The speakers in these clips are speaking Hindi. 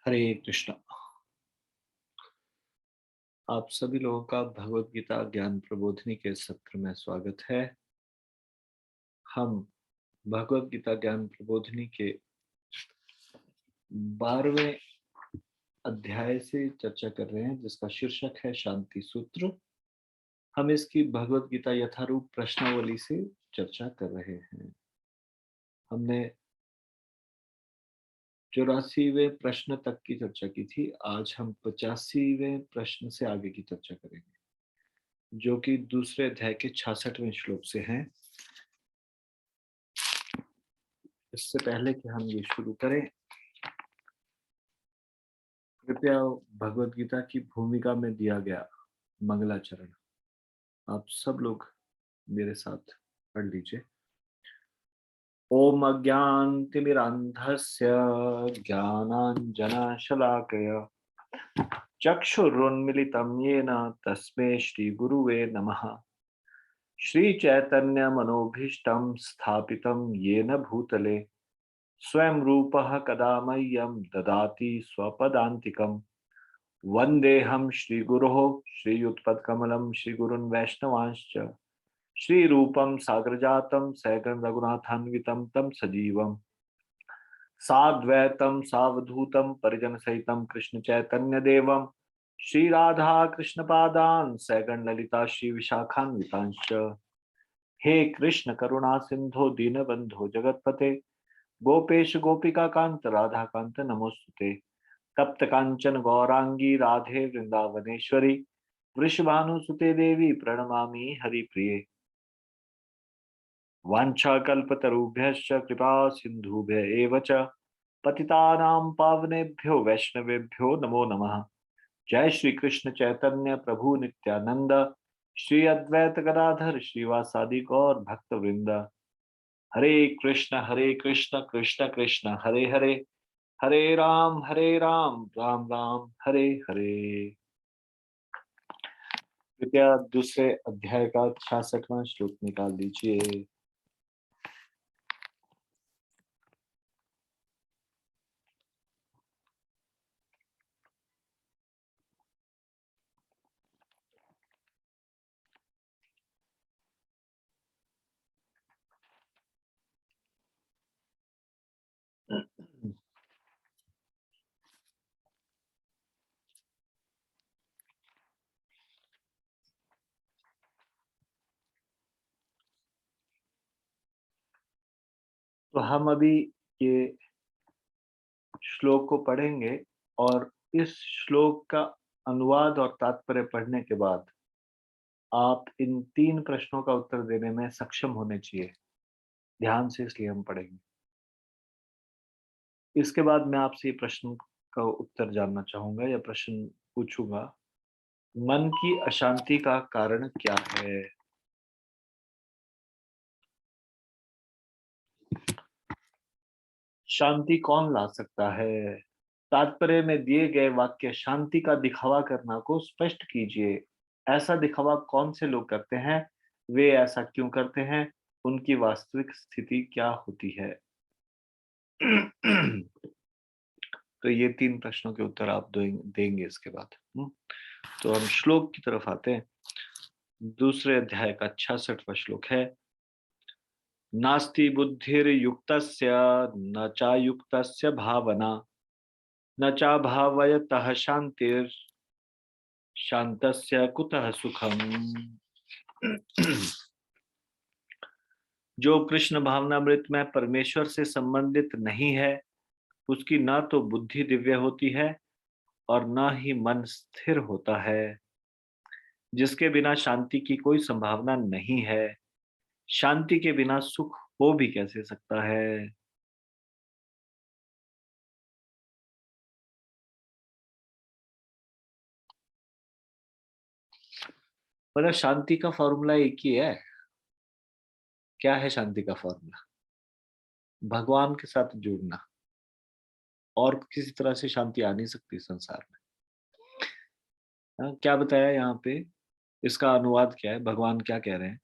हरे कृष्णा। आप सभी लोगों का भगवत गीता ज्ञान प्रबोधिनी के सत्र में स्वागत है। हम भगवत गीता ज्ञान प्रबोधिनी के 12वें अध्याय से चर्चा कर रहे हैं, जिसका शीर्षक है शांति सूत्र। हम इसकी भगवत गीता यथारूप प्रश्नावली से चर्चा कर रहे हैं। हमने 84वें प्रश्न तक की चर्चा की थी। आज हम 85वें प्रश्न से आगे की चर्चा करेंगे, जो कि दूसरे अध्याय के 66वें श्लोक से हैं। इससे पहले कि हम ये शुरू करें, कृपया भगवत गीता की भूमिका में दिया गया मंगलाचरण आप सब लोग मेरे साथ पढ़ लीजिए। ओम अज्ञानतिमिरान्धस्य ज्ञानाञ्जनशलाकया चक्षुरुन्मिलितं येन तस्मै श्रीगुरुवे नमः। श्रीचैतन्यमनोभीष्टं स्थापितं येन भूतले स्वयं रूपः कदा मह्यं ददाति स्वपदान्तिकम्। वन्देऽहं श्रीगुरोः श्रीयुतपत्कमलं श्रीगुरुन् वैष्णवांश्च श्रीरूपं साग्रजातं सैगं रघुनाथान्वितं तं सजीवम् साद्वैतं सावधूतं परिजनसहितं कृष्णचैतन्यदेवं श्रीराधा कृष्णपादान् सैगं ललिता श्रीविशाखान्वितांश्च। हे कृष्ण करुणा सिंधो दीनबंधो जगत्पते गोपेश गोपिका कांत राधा कांत नमोस्तुते। तप्त कांचन गौरांगी राधे वृंदावनेश्वरी वृषभानुसुते देवी प्रणमामि हरिप्रिये। वाञ्छाकल्पतरुभ्यश्च कृपा सिन्धुभ्य एव च पतितानां पावनेभ्यो वैष्णवेभ्यो नमो नमः। जय श्री कृष्ण चैतन्य प्रभु नित्यानंद श्री अद्वैत गदाधर श्रीवासादि गौर भक्त वृंद। हरे कृष्ण कृष्ण कृष्ण हरे हरे हरे राम राम राम हरे हरे। कृपया दूसरे अध्याय का 66वां श्लोक निकाल लीजिए। तो हम अभी ये श्लोक को पढ़ेंगे और इस श्लोक का अनुवाद और तात्पर्य पढ़ने के बाद आप इन 3 प्रश्नों का उत्तर देने में सक्षम होने चाहिए। ध्यान से इसलिए हम पढ़ेंगे। इसके बाद मैं आपसे ये प्रश्न का उत्तर जानना चाहूंगा या प्रश्न पूछूंगा। मन की अशांति का कारण क्या है? शांति कौन ला सकता है? तात्पर्य में दिए गए वाक्य शांति का दिखावा करना को स्पष्ट कीजिए। ऐसा दिखावा कौन से लोग करते हैं? वे ऐसा क्यों करते हैं? उनकी वास्तविक स्थिति क्या होती है? तो ये 3 प्रश्नों के उत्तर आप देंगे इसके बाद। तो हम श्लोक की तरफ आते हैं। दूसरे अध्याय का 66वां श्लोक है। नास्ति बुद्धिर्युक्तस्य न चायुक्तस्य भावना न चाभावयतः शांतिर शांतस्य कुतः सुखम। जो कृष्ण भावनामृत में परमेश्वर से संबंधित नहीं है, उसकी न तो बुद्धि दिव्य होती है और न ही मन स्थिर होता है। जिसके बिना शांति की कोई संभावना नहीं है, शांति के बिना सुख हो भी कैसे सकता है? मतलब शांति का फॉर्मूला एक ही है। क्या है शांति का फॉर्मूला? भगवान के साथ जुड़ना। और किसी तरह से शांति आ नहीं सकती संसार में। हाँ, क्या बताया यहाँ पे? इसका अनुवाद क्या है? भगवान क्या कह रहे हैं?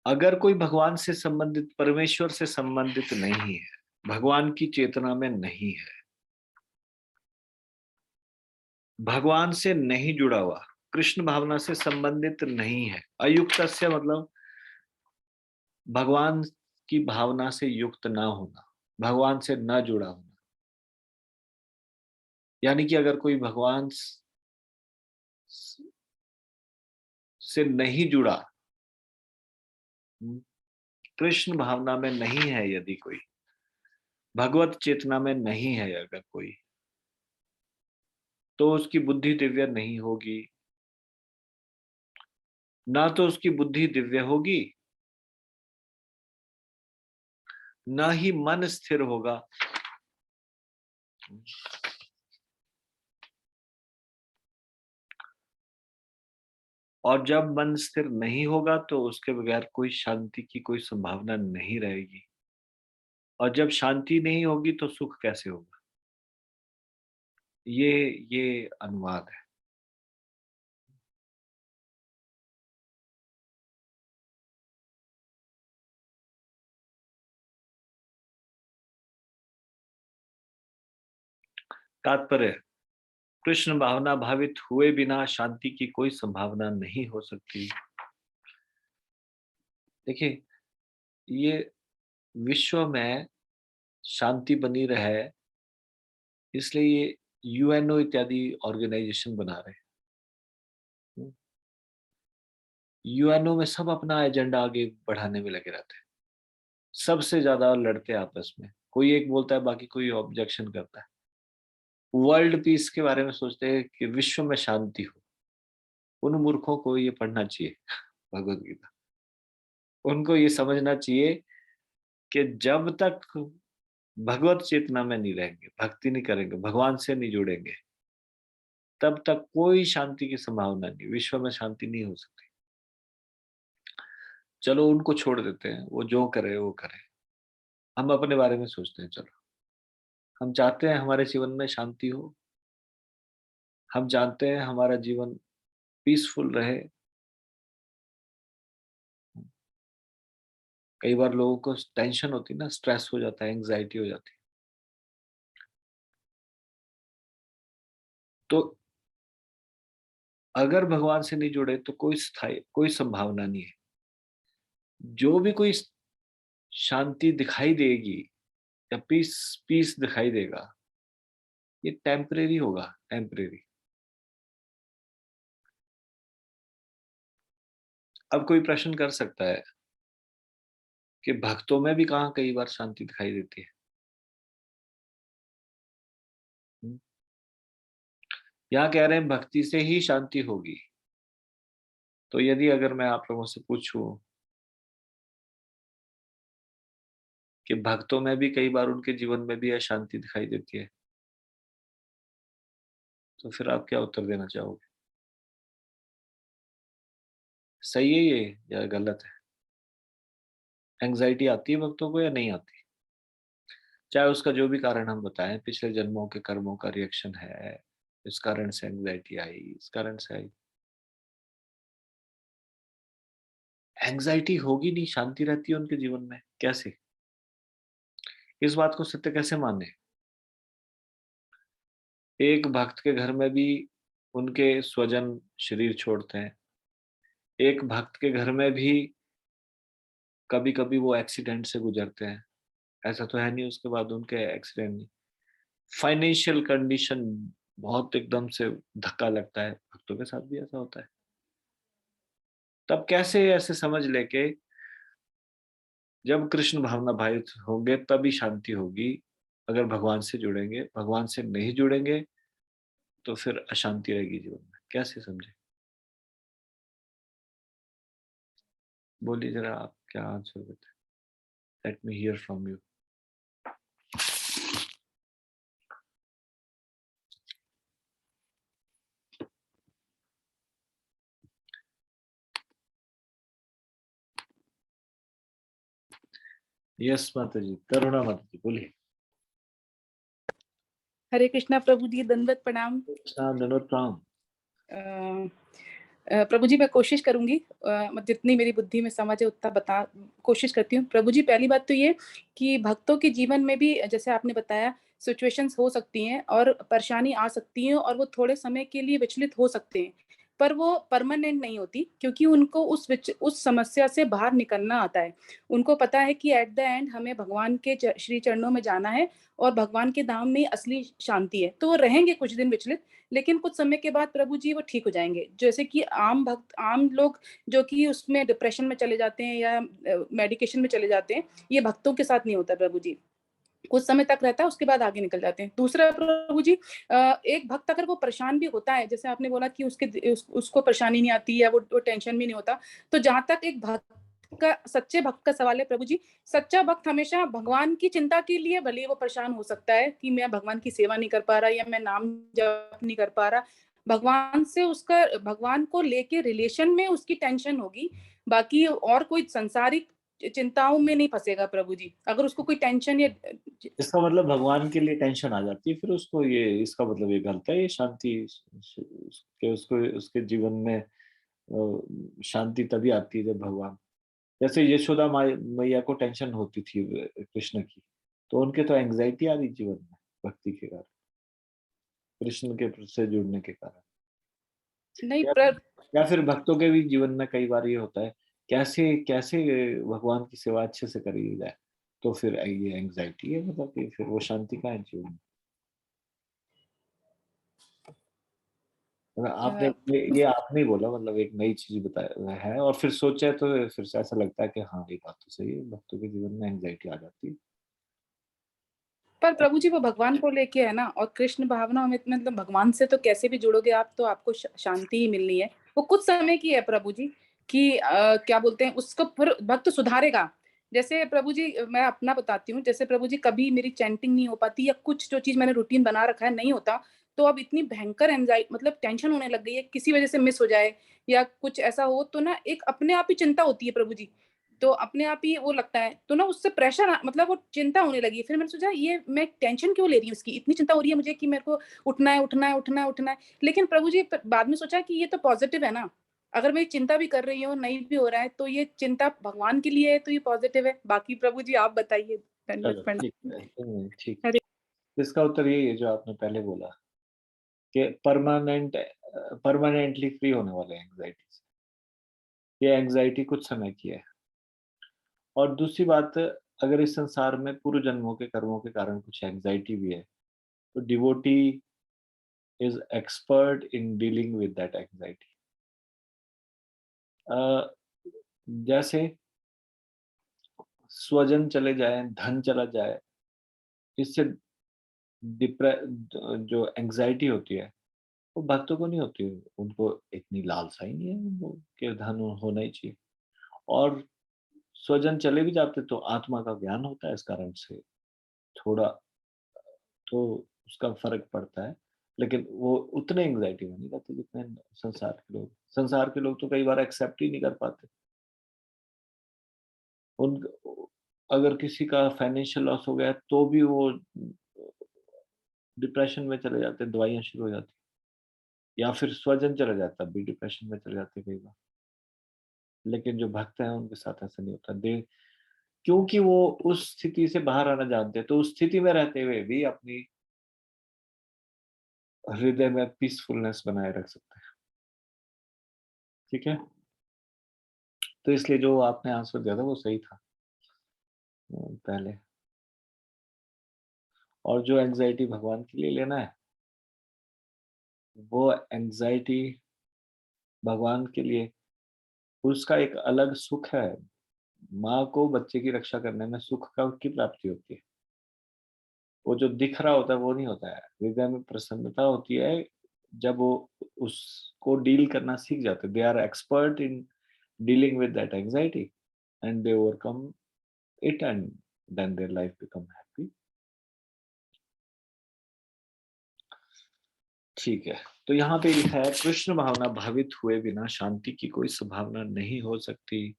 अगर कोई भगवान से संबंधित, परमेश्वर से संबंधित नहीं है, भगवान की चेतना में नहीं है, भगवान से नहीं जुड़ा हुआ, कृष्ण भावना से संबंधित नहीं है, अयुक्तस्य मतलब भगवान की भावना से युक्त ना होना, भगवान से न जुड़ा होना, यानी कि अगर कोई भगवान से नहीं जुड़ा, कृष्ण भावना में नहीं है, यदि कोई भगवत चेतना में नहीं है, अगर कोई, तो उसकी बुद्धि दिव्य नहीं होगी। ना तो उसकी बुद्धि दिव्य होगी, ना ही मन स्थिर होगा। और जब मन स्थिर नहीं होगा तो उसके बगैर कोई शांति की कोई संभावना नहीं रहेगी। और जब शांति नहीं होगी तो सुख कैसे होगा? ये अनुवाद है। तात्पर्य, कृष्ण भावना भावित हुए बिना शांति की कोई संभावना नहीं हो सकती। देखिए, ये विश्व में शांति बनी रहे, इसलिए ये यूएनओ इत्यादि ऑर्गेनाइजेशन बना रहे हैं। यूएनओ में सब अपना एजेंडा आगे बढ़ाने में लगे रहते हैं, सबसे ज्यादा लड़ते हैं आपस में, कोई एक बोलता है बाकी कोई ऑब्जेक्शन करता है। वर्ल्ड पीस के बारे में सोचते हैं कि विश्व में शांति हो। उन मूर्खों को ये पढ़ना चाहिए भगवत गीता। उनको ये समझना चाहिए कि जब तक भगवत चेतना में नहीं रहेंगे, भक्ति नहीं करेंगे, भगवान से नहीं जुड़ेंगे, तब तक कोई शांति की संभावना नहीं, विश्व में शांति नहीं हो सकती। चलो उनको छोड़ देते हैं, वो जो करे वो करे, हम अपने बारे में सोचते हैं। चलो, हम चाहते हैं हमारे जीवन में शांति हो, हम जानते हैं हमारा जीवन पीसफुल रहे। कई बार लोगों को टेंशन होती है ना, स्ट्रेस हो जाता है, एंग्जाइटी हो जाती है। तो अगर भगवान से नहीं जुड़े तो कोई स्थायी कोई संभावना नहीं है। जो भी कोई शांति दिखाई देगी या पीस पीस दिखाई देगा, ये टेम्परेरी होगा, टेम्परेरी। अब कोई प्रश्न कर सकता है कि भक्तों में भी कहाँ कई बार शांति दिखाई देती है। यहाँ कह रहे हैं भक्ति से ही शांति होगी। तो यदि अगर मैं आप लोगों से पूछूं कि भक्तों में भी कई बार उनके जीवन में भी अशांति दिखाई देती है, तो फिर आप क्या उत्तर देना चाहोगे? सही है ये या गलत है? एंग्जाइटी आती है भक्तों को या नहीं आती? चाहे उसका जो भी कारण हम बताएं, पिछले जन्मों के कर्मों का रिएक्शन है, इस कारण से एंग्जाइटी आई, इस कारण से आई। एंग्जाइटी होगी नहीं, शांति रहती है उनके जीवन में, कैसे? इस बात को सत्य कैसे माने? एक भक्त के घर में भी उनके स्वजन शरीर छोड़ते हैं, एक भक्त के घर में भी कभी कभी वो एक्सीडेंट से गुजरते हैं। ऐसा तो है नहीं उसके बाद उनके एक्सीडेंट नहीं। फाइनेंशियल कंडीशन बहुत एकदम से धक्का लगता है, भक्तों के साथ भी ऐसा होता है। तब कैसे ऐसे समझ लेके जब कृष्ण भावना भावित होंगे तभी शांति होगी, अगर भगवान से जुड़ेंगे, भगवान से नहीं जुड़ेंगे तो फिर अशांति रहेगी जीवन में, कैसे समझे? बोलिए जरा, आप क्या आंसर देते हैं? Let me here from you. Yes माता जी, करुणा माता जी, बोलिए। हरे कृष्णा प्रभु जी, दंडवत प्रणाम। प्रणाम, दंडवत प्रणाम। प्रभु जी मैं कोशिश करूंगी, जितनी मेरी बुद्धि में समझ है उतना बता कोशिश करती हूँ। प्रभु जी पहली बात तो ये कि भक्तों के जीवन में भी जैसे आपने बताया सिचुएशंस हो सकती हैं और परेशानी आ सकती है और वो थोड़े समय के लिए विचलित हो सकते हैं, पर वो परमानेंट नहीं होती, क्योंकि उनको उस समस्या से बाहर निकलना आता है। उनको पता है कि एट द एंड हमें भगवान के श्री चरणों में जाना है और भगवान के धाम में असली शांति है। तो वो रहेंगे कुछ दिन विचलित, लेकिन कुछ समय के बाद प्रभु जी वो ठीक हो जाएंगे। जैसे कि आम भक्त, आम लोग जो कि उसमें डिप्रेशन में चले जाते हैं या मेडिकेशन में चले जाते हैं, ये भक्तों के साथ नहीं होता प्रभु जी। कुछ समय तक रहता है, उसके बाद आगे निकल जाते हैं। दूसरा प्रभु जी, एक भक्त अगर वो परेशान भी होता है, जैसे आपने बोला कि उसको परेशानी नहीं आती है, वो टेंशन भी नहीं होता, तो जहां तक एक भक्त का, सच्चे भक्त का सवाल है प्रभु जी, सच्चा भक्त हमेशा भगवान की चिंता के लिए भले वो परेशान हो सकता है कि मैं भगवान की सेवा नहीं कर पा रहा या मैं नाम जप नहीं कर पा रहा, भगवान से उसका, भगवान को लेके रिलेशन में उसकी टेंशन होगी, बाकी और कोई संसारिक चिंताओं में नहीं फंसेगा प्रभु जी। अगर उसको कोई टेंशन या इसका मतलब भगवान के लिए टेंशन आ जाती है फिर उसको, ये इसका मतलब ये गलत है, ये शांति के उसको उसके जीवन में शांति तभी आती है जब भगवान, जैसे यशोदा मैया को टेंशन होती थी कृष्ण की, तो उनके तो एंग्जाइटी आ रही जीवन में भक्ति के कारण, कृष्ण के से जुड़ने के कारण। नहीं या या फिर भक्तों के भी जीवन में कई बार ये होता है, कैसे कैसे भगवान की सेवा अच्छे से करी जाए, तो फिर ये एंग्जाइटी है, मतलब कि फिर वो शांति का है जीवन में। मतलब आपने ये आपने ही बोला, मतलब एक नई चीज बताया है, और फिर सोचा है तो फिर से ऐसा लगता है कि हाँ ये बात तो सही है, भक्तों के जीवन में एंग्जाइटी आ जाती है। पर प्रभु जी वो भगवान को लेके है ना, और कृष्ण भावना में, मतलब भगवान से तो कैसे भी जुड़ोगे आप, तो आपको शांति ही मिलनी है। वो कुछ समय की है प्रभु जी, कि क्या बोलते हैं उसको, फिर भक्त सुधारेगा। जैसे प्रभु जी मैं अपना बताती हूँ, जैसे प्रभु जी कभी मेरी चैंटिंग नहीं हो पाती या कुछ जो चीज मैंने रूटीन बना रखा है नहीं होता, तो अब इतनी भयंकर एंजाइटी, मतलब टेंशन होने लग गई है, किसी वजह से मिस हो जाए या कुछ ऐसा हो तो ना एक अपने आप ही चिंता होती है प्रभु जी। तो अपने आप ही वो लगता है, तो ना उससे प्रेशर, मतलब वो चिंता होने लगी। फिर मैंने सोचा ये मैं टेंशन क्यों ले रही हूँ, इसकी इतनी चिंता हो रही है मुझे कि मेरे को उठना है उठना है उठना है उठना है। लेकिन प्रभु जी बाद में सोचा कि ये तो पॉजिटिव है ना, अगर मैं चिंता भी कर रही हूँ नहीं भी हो रहा है, तो ये चिंता भगवान के लिए है, तो ये पॉजिटिव है। बाकी प्रभु जी आप बताइए। धन्यवाद चलो ठीक पंडित। है, ठीक है। हरे इसका उत्तर यही है जो आपने पहले बोला, कि परमानेंटली फ्री होने वाले एंग्जाइटी से, ये एंग्जाइटी कुछ समय की है। और दूसरी बात, अगर इस संसार में पूर्व जन्मों के कर्मों के कारण कुछ एंग्जाइटी भी है, तो devotee is expert in dealing with that anxiety. जैसे स्वजन चले जाए, धन चला जाए, इससे डिप्रे जो एंग्जाइटी होती है वो भक्तों को नहीं होती, उनको इतनी लालसा ही नहीं है उनको कि धन होना ही चाहिए। और स्वजन चले भी जाते तो आत्मा का ज्ञान होता है, इस कारण से थोड़ा तो उसका फर्क पड़ता है, लेकिन वो उतने एंग्जाइटी में नहीं रहते जितने संसार के लोग तो कई बार एक्सेप्ट ही नहीं कर पाते। उन अगर किसी का फाइनेंशियल लॉस हो गया तो भी वो डिप्रेशन में चले जाते हैं, दवाइयाँ शुरू हो जाती हैं, या फिर स्वजन चला जाता है, तब भी डिप्रेशन में चले जाते हैं कई बार। लेकिन जो भक्त हैं उनके साथ ऐसा नहीं होता, दे क्योंकि वो उस स्थिति से बाहर आना जानते हैं, तो उस स्थिति में रहते हुए भी अपनी हृदय में पीसफुलनेस बनाए रख सकते हैं। ठीक है, तो इसलिए जो आपने आंसर दिया था वो सही था पहले। और जो एंजाइटी भगवान के लिए लेना है, वो एंजाइटी भगवान के लिए, उसका एक अलग सुख है। माँ को बच्चे की रक्षा करने में सुख का की प्राप्ति होती है, वो जो दिख रहा होता है वो नहीं होता है। हृदय में प्रसन्नता होती है जब वो उसको डील करना सीख जाते, they are expert in dealing with that anxiety and they overcome it, and then their life become happy. ठीक है, तो यहाँ पे लिखा है कृष्ण भावना भावित हुए बिना शांति की कोई संभावना नहीं हो सकती।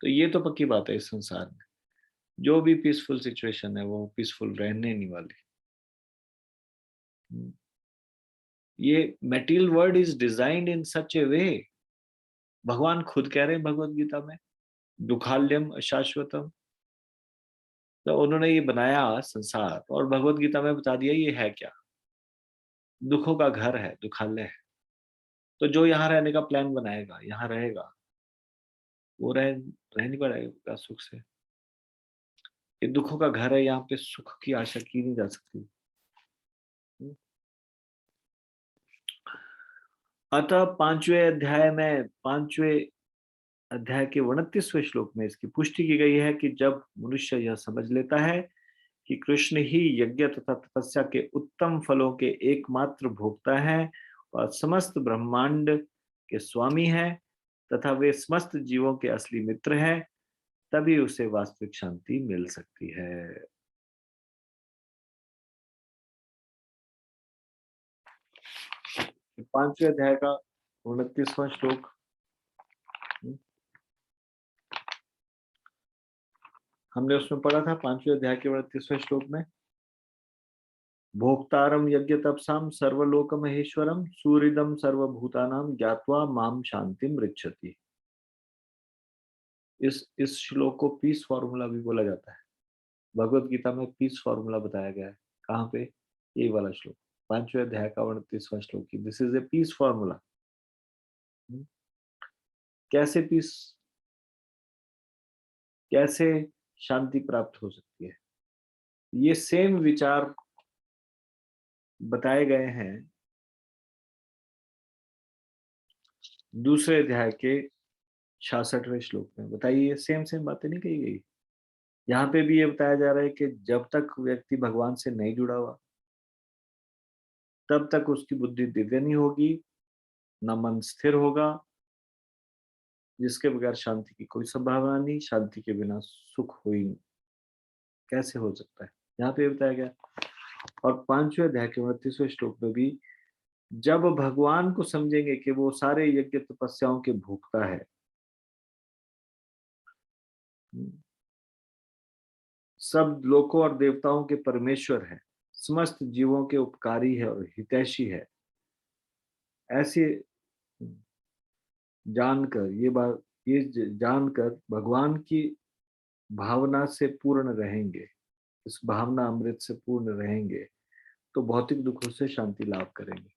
तो ये तो पक्की बात है, इस संसार में जो भी पीसफुल सिचुएशन है वो पीसफुल रहने नहीं वाली। ये material world is designed in such a way भगवान खुद कह रहे हैं भगवत गीता में, दुखाल्यम अशाश्वतम। तो उन्होंने ये बनाया संसार और भगवत गीता में बता दिया ये है क्या, दुखों का घर है, दुखालय है। तो जो यहाँ रहने का प्लान बनाएगा, यहाँ रहेगा, वो रह नहीं पाएगा सुख से। ये दुखों का घर है, यहाँ पे सुख की आशा की नहीं जा सकती। अतः पांचवें अध्याय के 29वें श्लोक में इसकी पुष्टि की गई है कि जब मनुष्य यह समझ लेता है कि कृष्ण ही यज्ञ तथा तपस्या के उत्तम फलों के एकमात्र भोक्ता हैं और समस्त ब्रह्मांड के स्वामी हैं तथा वे समस्त जीवों के असली मित्र हैं, तभी उसे वास्तविक शांति मिल सकती है। 5वें अध्याय का 29वां श्लोक। हमने उसमें पढ़ा था 5वें अध्याय के 29वें श्लोक में, भोक्तारम यज्ञ तपसाम सर्वलोक महेश्वरम सूरिदम सर्वभूतानाम ज्ञात्वा माम शांतिम ऋच्छति। इस श्लोक को पीस फॉर्मूला भी बोला जाता है। भगवत गीता में पीस फॉर्मूला बताया गया है। कहाँ पे? ये वाला श्लोक, 5वें अध्याय का 29वां श्लोक की, this is a piece formula. कैसे पीस, कैसे शांति प्राप्त हो सकती है, ये सेम विचार बताए गए हैं दूसरे अध्याय के 66वें श्लोक में। बताइए, सेम सेम बातें नहीं कही गई? यहाँ पे भी ये बताया जा रहा है कि जब तक व्यक्ति भगवान से नहीं जुड़ा हुआ, तब तक उसकी बुद्धि दिव्य नहीं होगी, न मन स्थिर होगा, जिसके बगैर शांति की कोई संभावना नहीं। शांति के बिना सुख हो ही नहीं, कैसे हो सकता है, यहाँ पे बताया गया। और 5वें अध्याय के 29वें श्लोक में भी, जब भगवान को समझेंगे कि वो सारे यज्ञ तपस्याओं के भोक्ता है, सब लोकों और देवताओं के परमेश्वर है, समस्त जीवों के उपकारी है और हितैषी है, ऐसे जानकर ये जानकर भगवान की भावना से पूर्ण रहेंगे, इस भावना अमृत से पूर्ण रहेंगे, तो भौतिक दुखों से शांति लाभ करेंगे।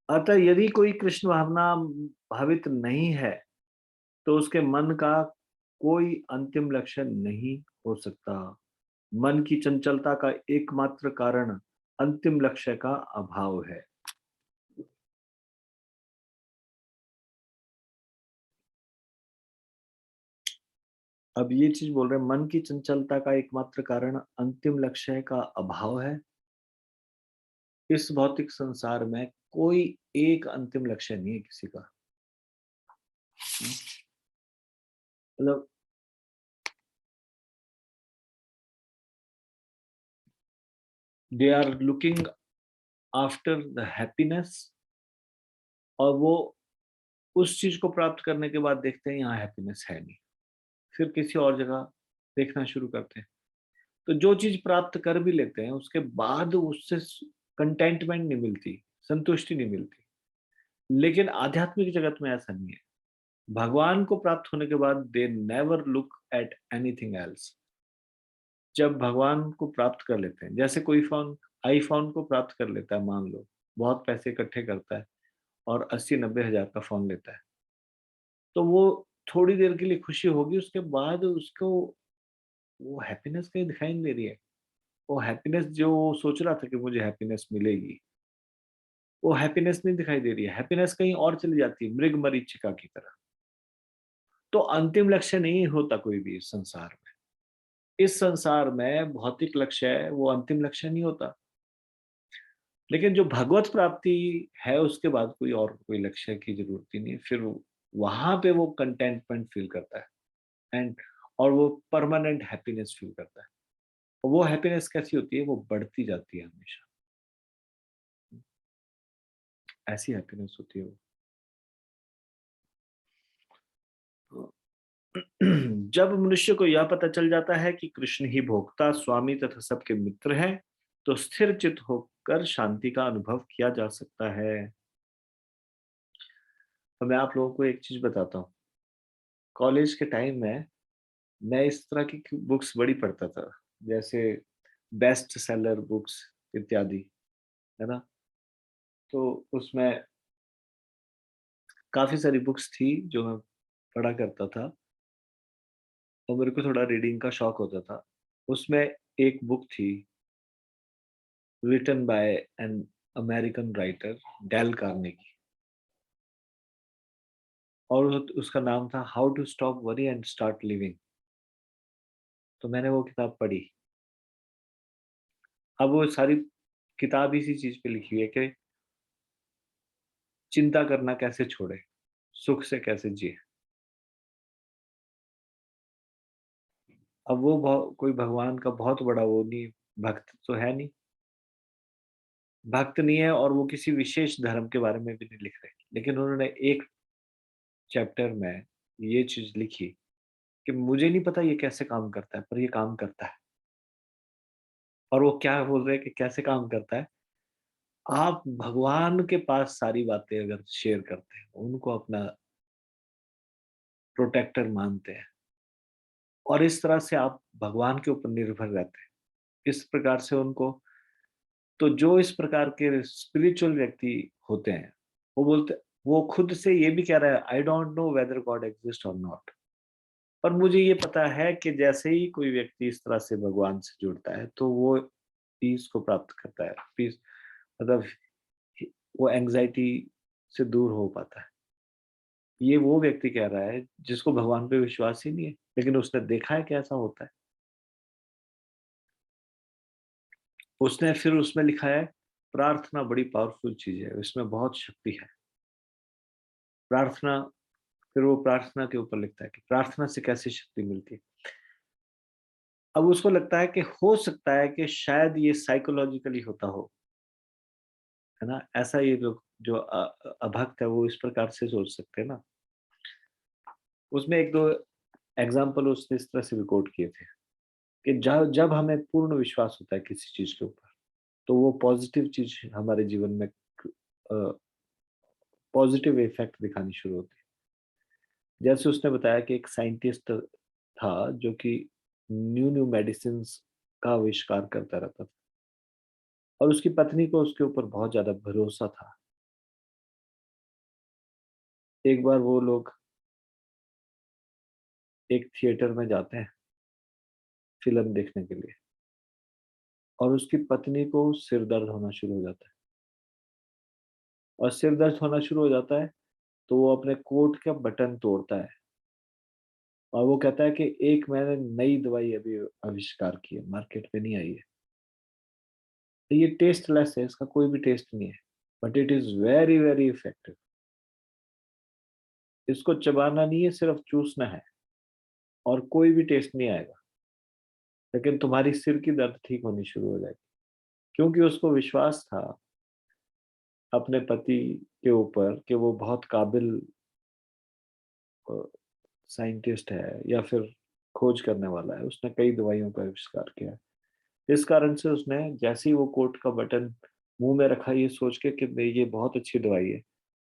अतः यदि कोई कृष्ण भावना भावित नहीं है, तो उसके मन का कोई अंतिम लक्ष्य नहीं हो सकता। मन की चंचलता का एकमात्र कारण अंतिम लक्ष्य का अभाव है। अब ये चीज बोल रहे हैं, मन की चंचलता का एकमात्र कारण अंतिम लक्ष्य का अभाव है। इस भौतिक संसार में कोई एक अंतिम लक्ष्य नहीं है किसी का। मतलब they are looking after the happiness, और वो उस चीज को प्राप्त करने के बाद देखते हैं यहाँ हैप्पीनेस है नहीं, फिर किसी और जगह देखना शुरू करते हैं। तो जो चीज प्राप्त कर भी लेते हैं, उसके बाद उससे कंटेंटमेंट नहीं मिलती, संतुष्टि नहीं मिलती। लेकिन आध्यात्मिक जगत में ऐसा नहीं है। भगवान को प्राप्त होने के बाद they never look at anything else. जब भगवान को प्राप्त कर लेते हैं, जैसे कोई फोन, आईफोन को प्राप्त कर लेता है, मान लो बहुत पैसे इकट्ठे करता है और 80-90 हजार का फोन लेता है, तो वो थोड़ी देर के लिए खुशी होगी, उसके बाद उसको वो हैप्पीनेस कहीं दिखाई नहीं दे रही है। वो हैप्पीनेस जो वो सोच रहा था कि मुझे हैप्पीनेस मिलेगी, वो हैप्पीनेस नहीं दिखाई दे रही है। हैप्पीनेस कहीं और चली जाती है, मृग मरीचिका की तरह। तो अंतिम लक्ष्य नहीं होता कोई भी इस संसार में। इस संसार में भौतिक लक्ष्य है, वो अंतिम लक्ष्य नहीं होता। लेकिन जो भगवत प्राप्ति है, उसके बाद कोई और कोई लक्ष्य की जरूरत ही नहीं। फिर वहां पे वो कंटेंटमेंट फील करता है, एंड और वो परमानेंट हैप्पीनेस फील करता है। और वो हैप्पीनेस कैसी होती है? वो बढ़ती जाती है हमेशा, ऐसी हैप्पीनेस होती है वो। जब मनुष्य को यह पता चल जाता है कि कृष्ण ही भोक्ता, स्वामी तथा सबके मित्र हैं, तो स्थिर चित हो कर शांति का अनुभव किया जा सकता है। तो मैं आप लोगों को एक चीज बताता हूँ। कॉलेज के टाइम में मैं इस तरह की बुक्स बड़ी पढ़ता था, जैसे बेस्ट सेलर बुक्स इत्यादि, है ना। तो उसमें काफी सारी बुक्स थी जो मैं पढ़ा करता था, और मेरे को थोड़ा रीडिंग का शौक होता था। उसमें एक बुक थी written by an American writer, Dale Carnegie, और उसका नाम था how to stop worry and start living. तो मैंने वो किताब पढ़ी। अब वो सारी किताब इसी चीज पे लिखी हुई है कि चिंता करना कैसे छोड़े, सुख से कैसे जिए। अब वो कोई भगवान का बहुत बड़ा वो नहीं, भक्त तो है नहीं, भक्त नहीं है, और वो किसी विशेष धर्म के बारे में भी नहीं लिख रहे, लेकिन उन्होंने एक चैप्टर में ये चीज लिखी कि मुझे नहीं पता ये कैसे काम करता है, पर ये काम करता है। और वो क्या बोल रहे हैं कि कैसे काम करता है। आप भगवान के पास सारी बातें अगर शेयर करते हैं, उनको अपना प्रोटेक्टर मानते हैं, और इस तरह से आप भगवान के ऊपर निर्भर रहते हैं, इस प्रकार से उनको, तो जो इस प्रकार के स्पिरिचुअल व्यक्ति होते हैं, वो बोलते, वो खुद से ये भी कह रहा है I don't know whether God exist और नॉट, पर मुझे ये पता है कि जैसे ही कोई व्यक्ति इस तरह से भगवान से जुड़ता है तो वो पीस को प्राप्त करता है। पीस मतलब वो एंजाइटी से दूर हो पाता है। ये वो व्यक्ति कह रहा है जिसको भगवान पे विश्वास ही नहीं है, लेकिन उसने देखा है कैसा होता है। उसने फिर उसमें लिखा है प्रार्थना बड़ी पावरफुल चीज है, इसमें बहुत शक्ति है। प्रार्थना, फिर वो प्रार्थना के ऊपर लिखता है कि प्रार्थना से कैसी शक्ति मिलती है। अब उसको लगता है कि हो सकता है कि शायद ये साइकोलॉजिकली होता हो, है ना। ऐसा ये लोग जो अभक्त है वो इस प्रकार से सोच सकते हैं ना। उसमें एक दो एग्जाम्पल उसने इस तरह से भी कोट किए थे कि जब जब हमें पूर्ण विश्वास होता है किसी चीज के ऊपर, तो वो पॉजिटिव चीज हमारे जीवन में पॉजिटिव इफेक्ट दिखानी शुरू होती है। जैसे उसने बताया कि एक साइंटिस्ट था जो कि न्यू न्यू मेडिसिन का आविष्कार करता रहता था, और उसकी पत्नी को उसके ऊपर बहुत ज्यादा भरोसा था। एक बार वो लोग एक थिएटर में जाते हैं फिल्म देखने के लिए, और उसकी पत्नी को सिर दर्द होना शुरू हो जाता है, और सिर दर्द होना शुरू हो जाता है तो वो अपने कोट का बटन तोड़ता है, और वो कहता है कि एक मैंने नई दवाई अभी आविष्कार की है, मार्केट में नहीं आई है, तो ये टेस्टलेस है, इसका कोई भी टेस्ट नहीं है, but it is very very effective. इसको चबाना नहीं है, सिर्फ चूसना है, और कोई भी टेस्ट नहीं आएगा, लेकिन तुम्हारी सिर की दर्द ठीक होनी शुरू हो जाएगी। क्योंकि उसको विश्वास था अपने पति के ऊपर कि वो बहुत काबिल साइंटिस्ट है या फिर खोज करने वाला है, उसने कई दवाइयों का आविष्कार किया है। इस कारण से उसने जैसे ही वो कोट का बटन मुंह में रखा, ये सोच के कि नहीं ये बहुत अच्छी दवाई है,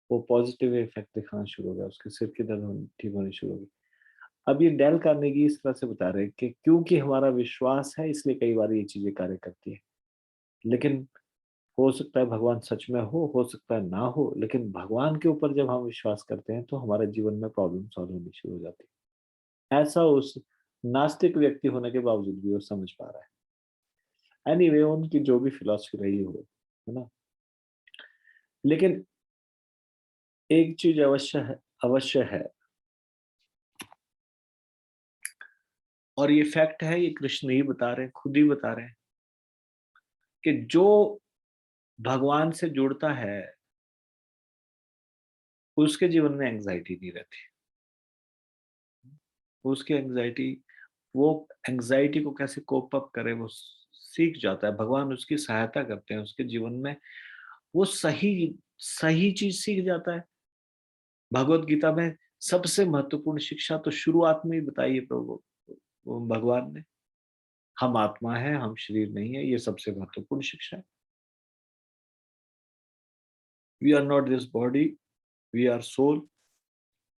वो पॉजिटिव इफेक्ट दिखाना शुरू हो गया, उसके सिर की दर्द ठीक होनी शुरू हो गई। अब ये डेल कार्नेगी इस तरह से बता रहे हैं कि क्योंकि हमारा विश्वास है इसलिए कई बार ये चीजें कार्य करती है। लेकिन हो सकता है भगवान सच में हो सकता है ना हो, लेकिन भगवान के ऊपर जब हम विश्वास करते हैं तो हमारे जीवन में प्रॉब्लम सॉल्व होनी शुरू हो जाती है। ऐसा उस नास्तिक व्यक्ति होने के बावजूद भी वो समझ पा रहा है। एनीवे उनकी जो भी फिलॉसफी रही हो, है ना। लेकिन एक चीज अवश्य है, और ये फैक्ट है, ये कृष्ण ही बता रहे हैं, खुद ही बता रहे हैं कि जो भगवान से जुड़ता है उसके जीवन में एंजाइटी नहीं रहती। उसकी एंजाइटी, वो एंजाइटी को कैसे कोप अप करे वो सीख जाता है। भगवान उसकी सहायता करते हैं उसके जीवन में, वो सही सही चीज सीख जाता है। भगवत गीता में सबसे महत्वपूर्ण शिक्षा तो शुरुआत में ही बताई है प्रभु भगवान ने, हम आत्मा है, हम शरीर नहीं है, ये सबसे महत्वपूर्ण शिक्षा है। We are not this body, we are soul.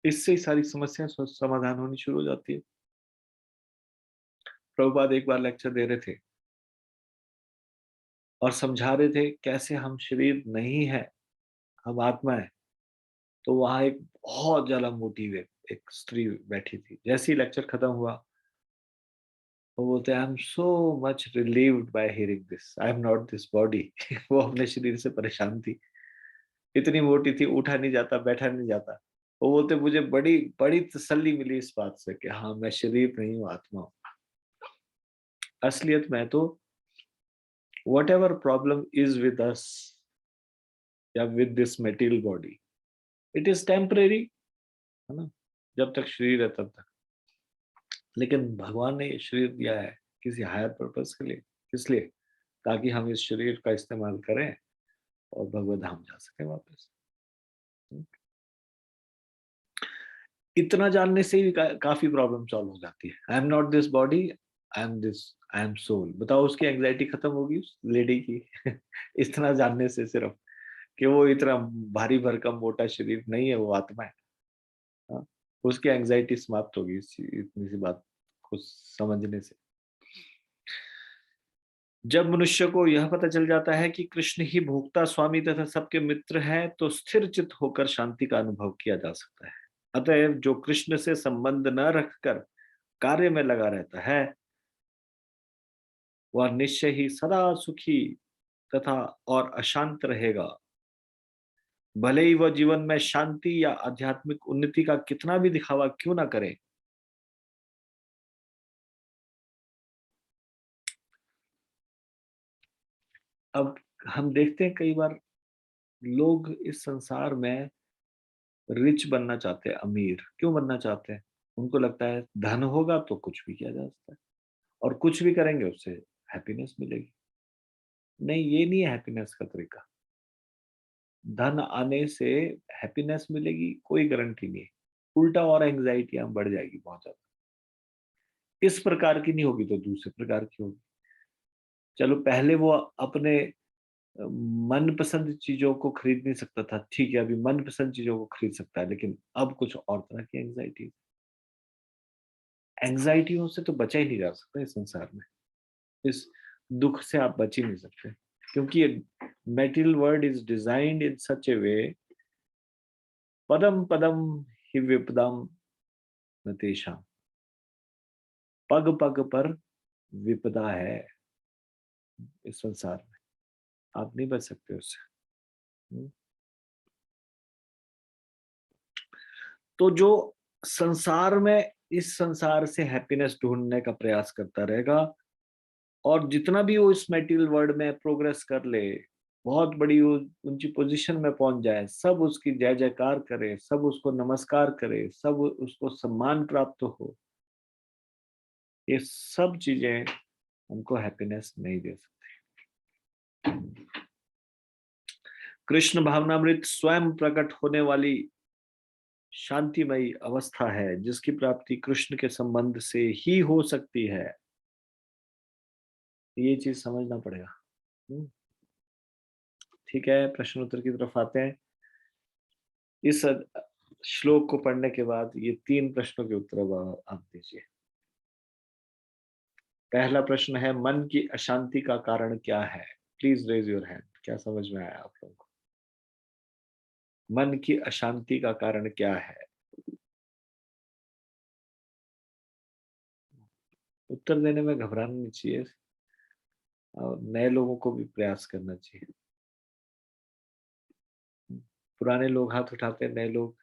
इससे ही सारी समस्याएं समाधान होनी शुरू हो जाती है। प्रभुपाद एक बार लेक्चर दे रहे थे और समझा रहे थे कैसे हम शरीर नहीं है, हम आत्मा है। तो वहां एक बहुत ज्यादा मोटी एक स्त्री बैठी थी। जैसे ही लेक्चर खत्म हुआ, वो बोलते हैं, I am so much relieved by hearing this, I am not this body. वो अपने शरीर से परेशान थी, इतनी मोटी थी, उठा नहीं जाता, बैठा नहीं जाता। वो बोलते मुझे बड़ी बड़ी तसल्ली मिली इस बात से कि हाँ, मैं शरीर नहीं हूँ, आत्मा हूँ। असलियत में तो whatever problem is with us या with this material body, it is temporary, है ना, जब तक शरीर है तब तक। लेकिन भगवान ने ये शरीर दिया है किसी हायर पर्पस के लिए। किस लिए? ताकि हम इस शरीर का इस्तेमाल करें और भगवत धाम जा सके वापस। इतना जानने से ही काफी प्रॉब्लम सॉल्व हो जाती है। I am not this body, I am this, I am soul. बताओ, उसकी एंग्जाइटी खत्म होगी उस लेडी की। इतना जानने से सिर्फ कि वो इतना भारी भरकम मोटा शरीर नहीं है, वो आत्मा है। हाँ? उसकी एंग्जाइटी समाप्त होगी इतनी सी बात को समझने से। जब मनुष्य को यह पता चल जाता है कि कृष्ण ही भोक्ता, स्वामी तथा सबके मित्र हैं, तो स्थिर चित्त होकर शांति का अनुभव किया जा सकता है। अतएव जो कृष्ण से संबंध न रखकर कार्य में लगा रहता है, वह निश्चय ही सदा सुखी तथा और अशांत रहेगा। भले ही वह जीवन में शांति या आध्यात्मिक उन्नति का कितना भी दिखावा क्यों ना करे। अब हम देखते हैं कई बार लोग इस संसार में रिच बनना चाहते हैं, अमीर क्यों बनना चाहते हैं? उनको लगता है धन होगा तो कुछ भी किया जा सकता है, और कुछ भी करेंगे उससे हैप्पीनेस मिलेगी। नहीं, ये नहीं है हैप्पीनेस का तरीका। धन आने से हैप्पीनेस मिलेगी कोई गारंटी नहीं है, उल्टा और एंग्जाइटियां बढ़ जाएगी बहुत ज्यादा। इस प्रकार की नहीं होगी तो दूसरे प्रकार की होगी। चलो, पहले वो अपने मनपसंद चीजों को खरीद नहीं सकता था, ठीक है, अभी मनपसंद चीजों को खरीद सकता है, लेकिन अब कुछ और तरह की एंग्जाइटियों से तो बचा ही नहीं जा सकता इस संसार में। इस दुख से आप बच ही नहीं सकते, क्योंकि ये मेटीरियल वर्ल्ड इज डिजाइन्ड इन सच ए वे, पदम पदम ही विपदम नतेषाम। पग पग पर विपदा है इस संसार में, आप नहीं बच सकते उससे। तो जो संसार में इस संसार से हैप्पीनेस ढूंढने का प्रयास करता रहेगा, और जितना भी वो इस मेटीरियल वर्ल्ड में प्रोग्रेस कर ले, बहुत बड़ी ऊंची पोजीशन में पहुंच जाए, सब उसकी जय जयकार करे, सब उसको नमस्कार करे, सब उसको सम्मान प्राप्त हो, ये सब चीजें हमको हैप्पीनेस नहीं दे सकती। कृष्ण भावनामृत स्वयं प्रकट होने वाली शांतिमयी अवस्था है, जिसकी प्राप्ति कृष्ण के संबंध से ही हो सकती है। ये चीज समझना पड़ेगा। ठीक है, प्रश्न उत्तर की तरफ आते हैं। इस श्लोक को पढ़ने के बाद ये 3 प्रश्नों के उत्तर अब आप दीजिए। पहला प्रश्न है, मन की अशांति का कारण क्या है? Please raise your hand. क्या समझ में आया आप लोगों को? मन की अशांति का कारण क्या है? उत्तर देने में घबराना नहीं चाहिए, और नए लोगों को भी प्रयास करना चाहिए। पुराने लोग हाथ उठाते हैं, नए लोग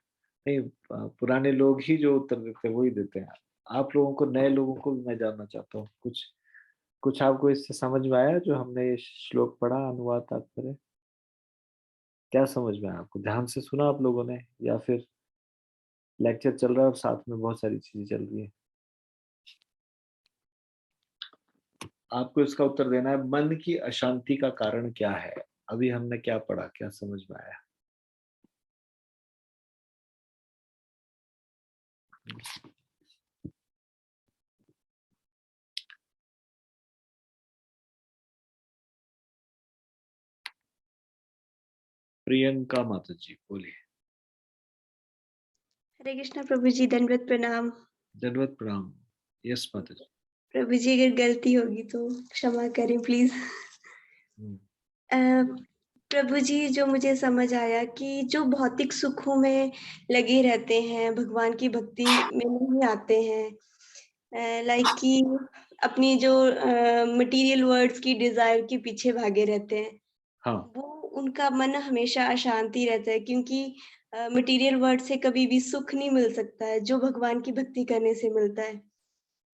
नहीं। पुराने लोग ही जो उत्तर देते हैं वही देते हैं। आप लोगों को, नए लोगों को भी मैं जानना चाहता हूँ। कुछ कुछ आपको इससे समझ में आया जो हमने ये श्लोक पढ़ा, अनुवाद तात्पर्य? क्या समझ में आया आपको? ध्यान से सुना आप लोगों ने, या फिर लेक्चर चल रहा है और साथ में बहुत सारी चीजें चल रही है? आपको इसका उत्तर देना है, मन की अशांति का कारण क्या है? अभी हमने क्या पढ़ा, क्या समझ में आया? प्रियंका माता जी बोलिए। हरे कृष्णा प्रभु जी, दंडवत प्रणाम। दंडवत प्रणाम। यस माता जी। प्रभु जी, अगर गलती होगी तो क्षमा करें प्लीज। प्रभु जी, जो मुझे समझ आया कि जो भौतिक सुखों में लगे रहते हैं, भगवान की भक्ति में नहीं आते हैं, लाइक कि अपनी जो मटेरियल वर्ड्स की डिजायर के पीछे भागे रहते हैं, हाँ वो उनका मन हमेशा अशांति रहता है, क्योंकि मटेरियल वर्ड से कभी भी सुख नहीं मिल सकता है जो भगवान की भक्ति करने से मिलता है।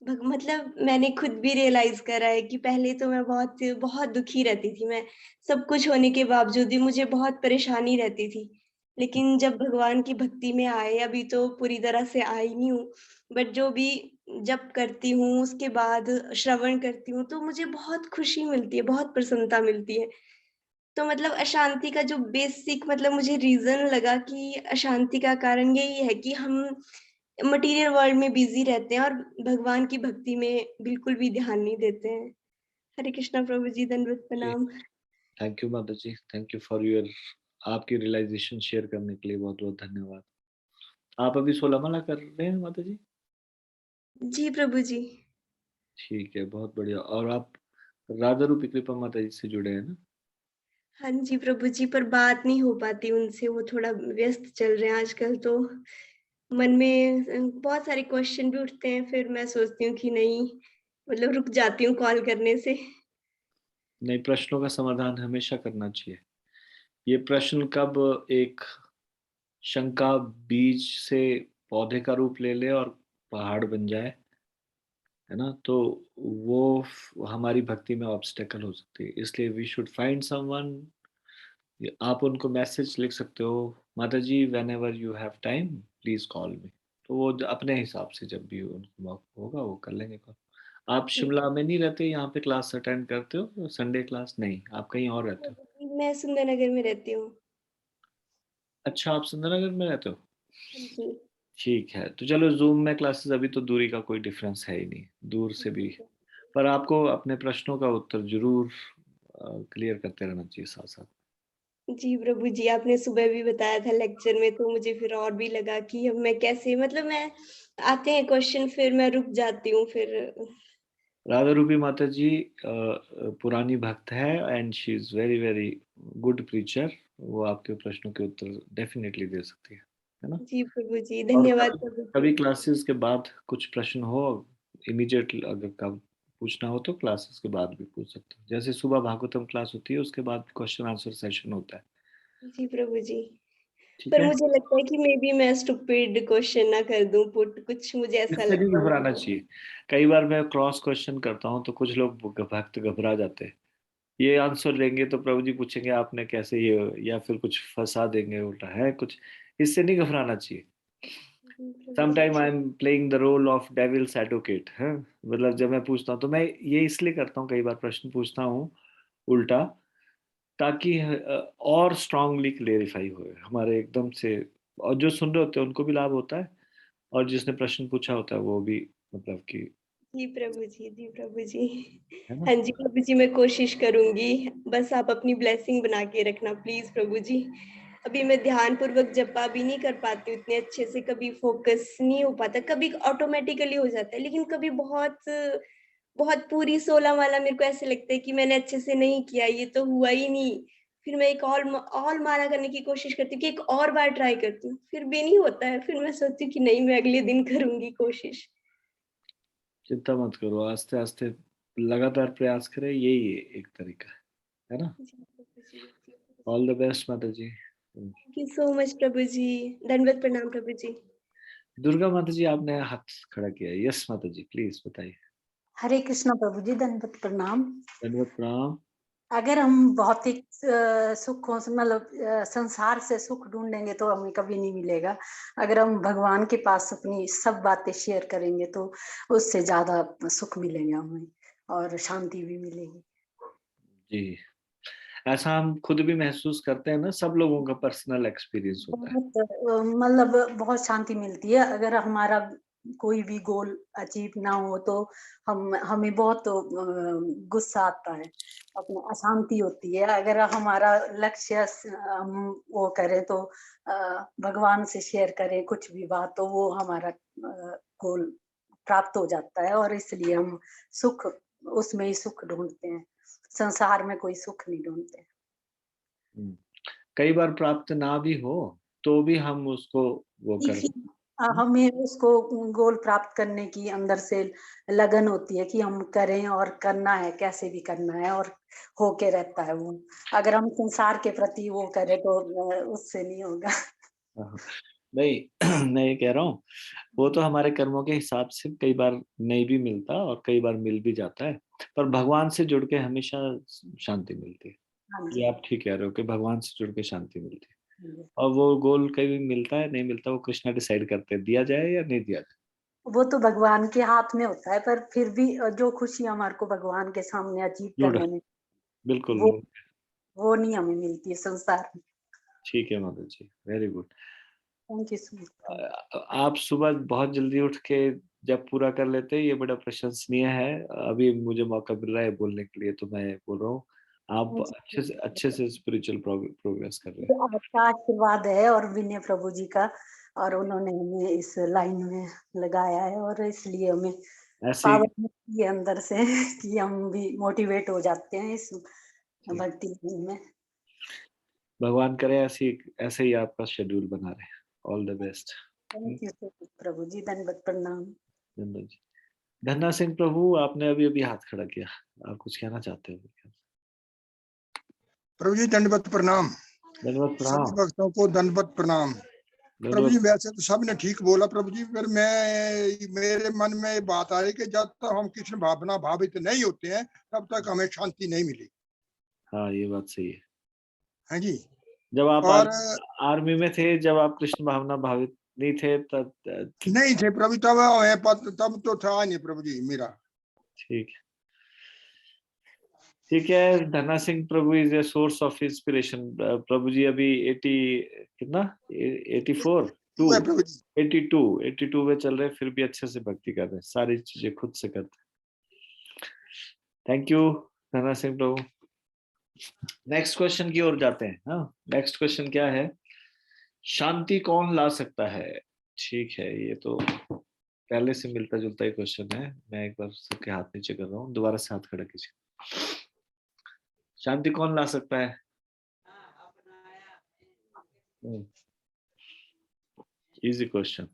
मतलब मैंने खुद भी रियलाइज करा है कि पहले तो मैं बहुत बहुत दुखी रहती थी। मैं सब कुछ होने के बावजूद भी मुझे बहुत परेशानी रहती थी। लेकिन जब भगवान की भक्ति में आए, अभी तो पूरी तरह से आई नहीं हूँ, बट जो भी जप करती हूँ, उसके बाद श्रवण करती हूँ, तो मुझे बहुत खुशी मिलती है, बहुत प्रसन्नता मिलती है। तो मतलब अशांति का जो बेसिक मतलब मुझे रीज़न लगा कि अशांति का कारण यही है कि हम मटीरियल वर्ल्ड में बिज़ी रहते हैं और भगवान की भक्ति में बिल्कुल भी ध्यान नहीं देते हैं। हरे कृष्णा प्रभु जी, दंडवत प्रणाम। थैंक यू माता जी, थैंक यू फॉर योर आपकी रियलाइजेशन शेयर करने के लिए बहुत बहुत धन्यवाद। आप अभी 16 माला कर रहे हैं माता जी? जी प्रभु जी। ठीक है, बहुत बढ़िया। और आप राधा रूपी कृपा माता जी से जुड़े हैं ना? हाँ जी प्रभु जी, पर बात नहीं हो पाती उनसे, वो थोड़ा व्यस्त चल रहे हैं आजकल, तो मन में बहुत सारे क्वेश्चन भी उठते हैं, फिर मैं सोचती हूँ कि नहीं, मतलब रुक जाती हूँ कॉल करने से। नहीं, प्रश्नों का समाधान हमेशा करना चाहिए। ये प्रश्न कब एक शंका बीज से पौधे का रूप ले ले और पहाड़ बन जाए, है ना, तो वो हमारी भक्ति में ऑब्स्टेकल हो सकती है। इसलिए वी शुड फाइंड समवन। आप उनको मैसेज लिख सकते हो, माता जी whenever you have time please call me. तो वो अपने हिसाब से जब भी उनको मौका होगा वो कर लेंगे कॉल। आप शिमला में नहीं रहते, यहाँ पे क्लास अटेंड करते हो संडे क्लास? नहीं, आप कहीं और रहते हो? मैं सुंदरनगर में रहती हूँ। अच्छा, आप सुंदरनगर में रहते हो। हाँ जी। ठीक है, तो चलो जूम में क्लासेस, अभी तो दूरी का कोई डिफरेंस है ही नहीं, दूर से भी। पर आपको अपने प्रश्नों का उत्तर जरूर क्लियर करते रहना चाहिए साथ साथ। जी प्रभु जी, आपने सुबह भी बताया था लेक्चर में, तो मुझे फिर और भी लगा कि अब मैं कैसे, मतलब मैं आते हैं क्वेश्चन, फिर मैं रुक जाती हूँ फिर। राधा रूपी माता जी पुरानी भक्त है and she is very very good preacher. वो आपके प्रश्नों के उत्तर डेफिनेटली दे सकती है ना। जी प्रभु जी, और धन्यवाद कभी प्रभु जी। कभी क्लासेस के बाद कुछ प्रश्न हो, इमीडिएटली अगर कब पूछना हो तो क्लासेस के बाद भी पूछ सकते हो। जैसे सुबह भागवतम क्लास होती है, उसके बाद क्वेश्चन आंसर सेशन होता है। जी प्रभु जी। ठीक पर है, मुझे लगता है कि मे बी मैं स्टूपिड क्वेश्चन ना कर दूं पुट, कुछ मुझे ऐसा इससे नहीं लगता घबराना है। चाहिए। कई बार मैं क्रॉस क्वेश्चन करता हूँ तो कुछ लोग भक्त घबरा जाते हैं। ये आंसर देंगे तो प्रभु जी पूछेंगे आपने कैसे ये, या फिर कुछ फंसा देंगे उल्टा है कुछ। इससे नहीं घबराना चाहिए। जी प्रभु जी, समटाइम आई ठीक। Am playing the role of devil's advocate है। मतलब जब मैं पूछता हूँ तो मैं ये इसलिए करता हूँ, कई बार प्रश्न पूछता हूँ उल्टा, ताकि और स्ट्रांगली क्लेरिफाई हो हमारे एकदम से। और जो सुन रहे होते हैं उनको भी लाभ होता है, और जिसने प्रश्न पूछा होता है वो भी, मतलब कि, जी प्रभु जी, जी प्रभु जी। है ना। हाँ जी प्रभु जी, मैं कोशिश करूंगी। बस आप अपनी ब्लेसिंग बना के रखना प्लीज प्रभु जी। अभी मैं ध्यान पूर्वक जपा भी नहीं कर पाती हूँ इतने अच्छे से, कभी फोकस नहीं हो पाता, कभी ऑटोमेटिकली हो जाता है, लेकिन कभी बहुत बहुत पूरी 16 वाला मेरे को ऐसे लगता है कि मैंने अच्छे से नहीं किया, ये तो हुआ ही नहीं। फिर मैं एक और माला करने की कोशिश करती हूँ कि एक और बार ट्राई करती हूँ, फिर भी नहीं होता है, फिर मैं सोचती हूँ कि नहीं, मैं अगले दिन करूंगी कोशिश। चिंता मत करो, आस्ते आस्ते लगातार प्रयास करें, यही एक तरीका है ना। जी प्रभु जी, जी प्रभु जी। ऑल द बेस्ट माता जी। थैंक यू सो मच प्रभु जी। दंडवत प्रणाम प्रभु जी। दुर्गा माता जी आपने हाथ खड़ा किया है। यस माता जी प्लीज बताइए। हरे कृष्ण प्रभु जी, दंडवत प्रणाम। धन्यवाद प्रणाम। अगर हम भौतिक सुखों से मतलब संसार से सुख ढूंढेंगे तो हमें कभी नहीं मिलेगा। अगर हम भगवान के पास अपनी सब बातें शेयर करेंगे तो उससे ज्यादा सुख मिलेगा हमें और शांति भी मिलेगी। जी, ऐसा हम खुद भी महसूस करते हैं ना, सब लोगों का पर्सनल एक्सपीरियंस होता है। बहुत मतलब बहुत शांति मिलती है। अगर हमारा कोई भी गोल अचीव ना हो तो हमें बहुत गुस्सा आता है। अपना अशांति होती है। अगर हमारा लक्ष्य हम वो करें तो भगवान से शेयर करें कुछ भी बात, तो वो हमारा गोल प्राप्त हो जाता है, और इसलिए हम सुख उसमें ही सुख ढूंढते हैं, संसार में कोई सुख नहीं ढूंढते। कई बार प्राप्त ना भी हो तो भी हम उसको वो कर हमें उसको गोल प्राप्त करने की अंदर से लगन होती है कि हम करें, और करना है, कैसे भी करना है, और होके रहता है वो। अगर हम संसार के प्रति वो करें तो उससे नहीं होगा। नहीं मैं ये कह रहा हूँ, वो तो हमारे कर्मों के हिसाब से कई बार नहीं भी मिलता और कई बार मिल भी जाता है, पर भगवान से जुड़ के हमेशा शांति मिलती है। हाँ ये जी। आप ठीक कह रहे हो कि भगवान से जुड़ के शांति मिलती है, हाँ जी। और वो गोल कभी मिलता है नहीं मिलता, वो कृष्णा डिसाइड करते हैं दिया जाए या नहीं दिया जाए। वो तो भगवान के हाथ में होता है, पर फिर भी जो खुशी हमारे को भगवान के सामने अचीव गुड, करने में, बिल्कुल वो नहीं हमें मिलती है संसार में। ठीक है माता जी, very good. Thank you so much. आप सुबह बहुत जल्दी उठ के जब पूरा कर लेते हैं, ये बड़ा प्रशंसनीय है। अभी मुझे मौका मिल रहा है बोलने के लिए, तो मैं बोल रहा हूँ आप अच्छे से स्पिरिचुअल प्रोग्रेस कर रहे हैं। तो आपका आशीर्वाद है और विनय प्रभु जी का, और उन्होंने हमें इस लाइन में लगाया है, और इसलिए हमें ऐसे पावर मिलती है अंदर से कि हम भी मोटिवेट हो जाते हैं इस भक्ति में। भगवान करे ऐसे ही आपका शेड्यूल बना रहे। All the best. Thank you so much प्रभु जी, धन्यवाद, प्रणाम। धन्यवाद जी। धन्ना सिंह प्रभु, आपने अभी अभी हाथ खड़ा किया, आप कुछ कहना चाहते हो? प्रभु जी दंडवत प्रणाम। धन्यवाद, सभी प्रणाम। भक्तों को दंडवत प्रणाम। प्रभु जी वैसे तो सबने ठीक बोला प्रभु जी, पर मेरे मन में ये बात आई कि जब तक हम कृष्ण भावना भावित नहीं होते हैं तब तक हमें शांति नहीं मिली। हाँ, ये बात सही है। हाँ जी। जब आप और आर्मी में थे, जब आप कृष्ण भावना भावित नहीं थे तब नहीं थे प्रभु, तब तो था नहीं प्रभु जी मेरा। ठीक है, ठीक है। धन्ना सिंह प्रभु is a source of inspiration. प्रभु जी अभी 80 कितना 84 है प्रभु जी। 82 में चल रहे, फिर भी अच्छे से भक्ति कर रहे हैं, सारी चीजें खुद से करते हैं। Thank you Dhanna Singh Prabhu. Next question की ओर जाते हैं। हाँ, नेक्स्ट क्वेश्चन क्या है? शांति कौन ला सकता है? ठीक है, ये तो पहले से मिलता जुलता ही क्वेश्चन है। मैं एक बार सबके हाथ नीचे कर रहा हूँ, दोबारा से हाथ खड़ा कीजिए। शांति कौन ला सकता है? Easy question.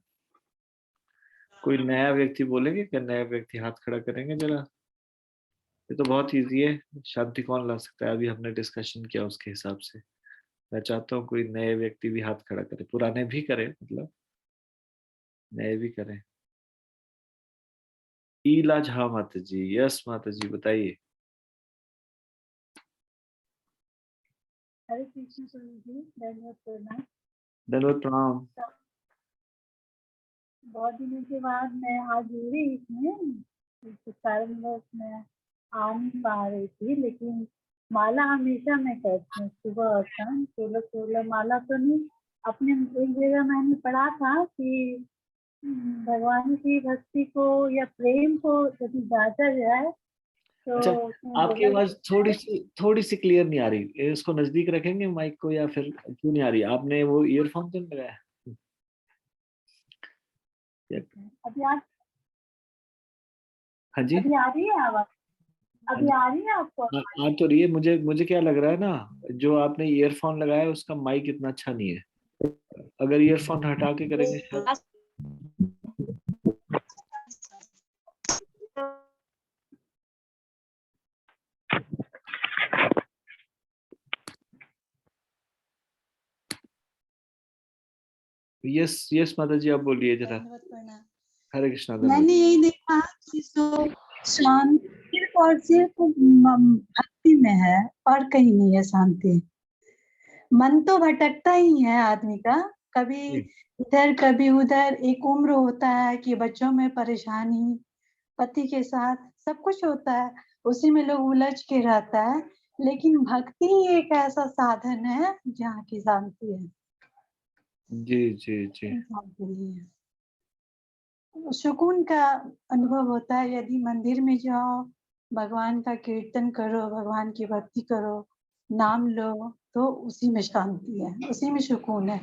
कोई नया व्यक्ति बोलेंगे क्या? नया व्यक्ति हाथ खड़ा करेंगे जरा। ये तो बहुत इजी है। शांति कौन ला सकता है? अभी हमने डिस्कशन किया उसके हिसाब से। मैं चाहता हूँ कोई नए व्यक्ति भी हाथ खड़ा करे, पुराने भी करे, मतलब नए भी करें। ईला झा माता जी, यस माता जी बताइए। हरे कृष्ण प्रभु जी, धन्यवाद प्रणाम। धन्यवाद, प्रणाम। बहुत दिनों के बाद मैं आज जुड़ी इसमें, इस कारणवश मैं आ नहीं पा रही थी, लेकिन माला हमेशा मैं करती हूँ सुबह और शाम। 16 माला तो नहीं, अपने एक जगह मैंने पढ़ा था कि भगवान की भक्ति को या प्रेम को यदि जांचा जाए तो अच्छा, उसमें आपकी बोला आवाज जाता है। थोड़ी सी क्लियर नहीं आ रही। इसको नजदीक रखेंगे माइक को, या फिर क्यों नहीं आ रही? आपने वो ईयरफोन तो नहीं लगाया? अभी आ हाँ जी। अभी आ रही है आवाज? हाँ अभी जी, आ रही है आपको? आ तो रही है। मुझे क्या लग रहा है ना, जो आपने ईयरफोन लगाया है उसका माइक इतना अच्छा नहीं है। अगर ईयरफोन हटा के करेंगे शायद। यस यस माता जी, आप बोलिए जरा। हरे कृष्णा। मैंने यही देखा कि जो शांति सिर्फ और सिर्फ भक्ति में है और कहीं नहीं है शांति। मन तो भटकता ही है आदमी का, कभी इधर कभी उधर। एक उम्र होता है कि बच्चों में परेशानी, पति के साथ सब कुछ होता है, उसी में लोग उलझ के रहता है। लेकिन भक्ति ही एक ऐसा साधन है जहाँ की शांति है। जी जी जी। शांति नहीं है, सुकून का अनुभव होता है। यदि मंदिर में जाओ, भगवान का कीर्तन करो, भगवान की भक्ति करो, नाम लो, तो उसी में शांति है, उसी में सुकून है।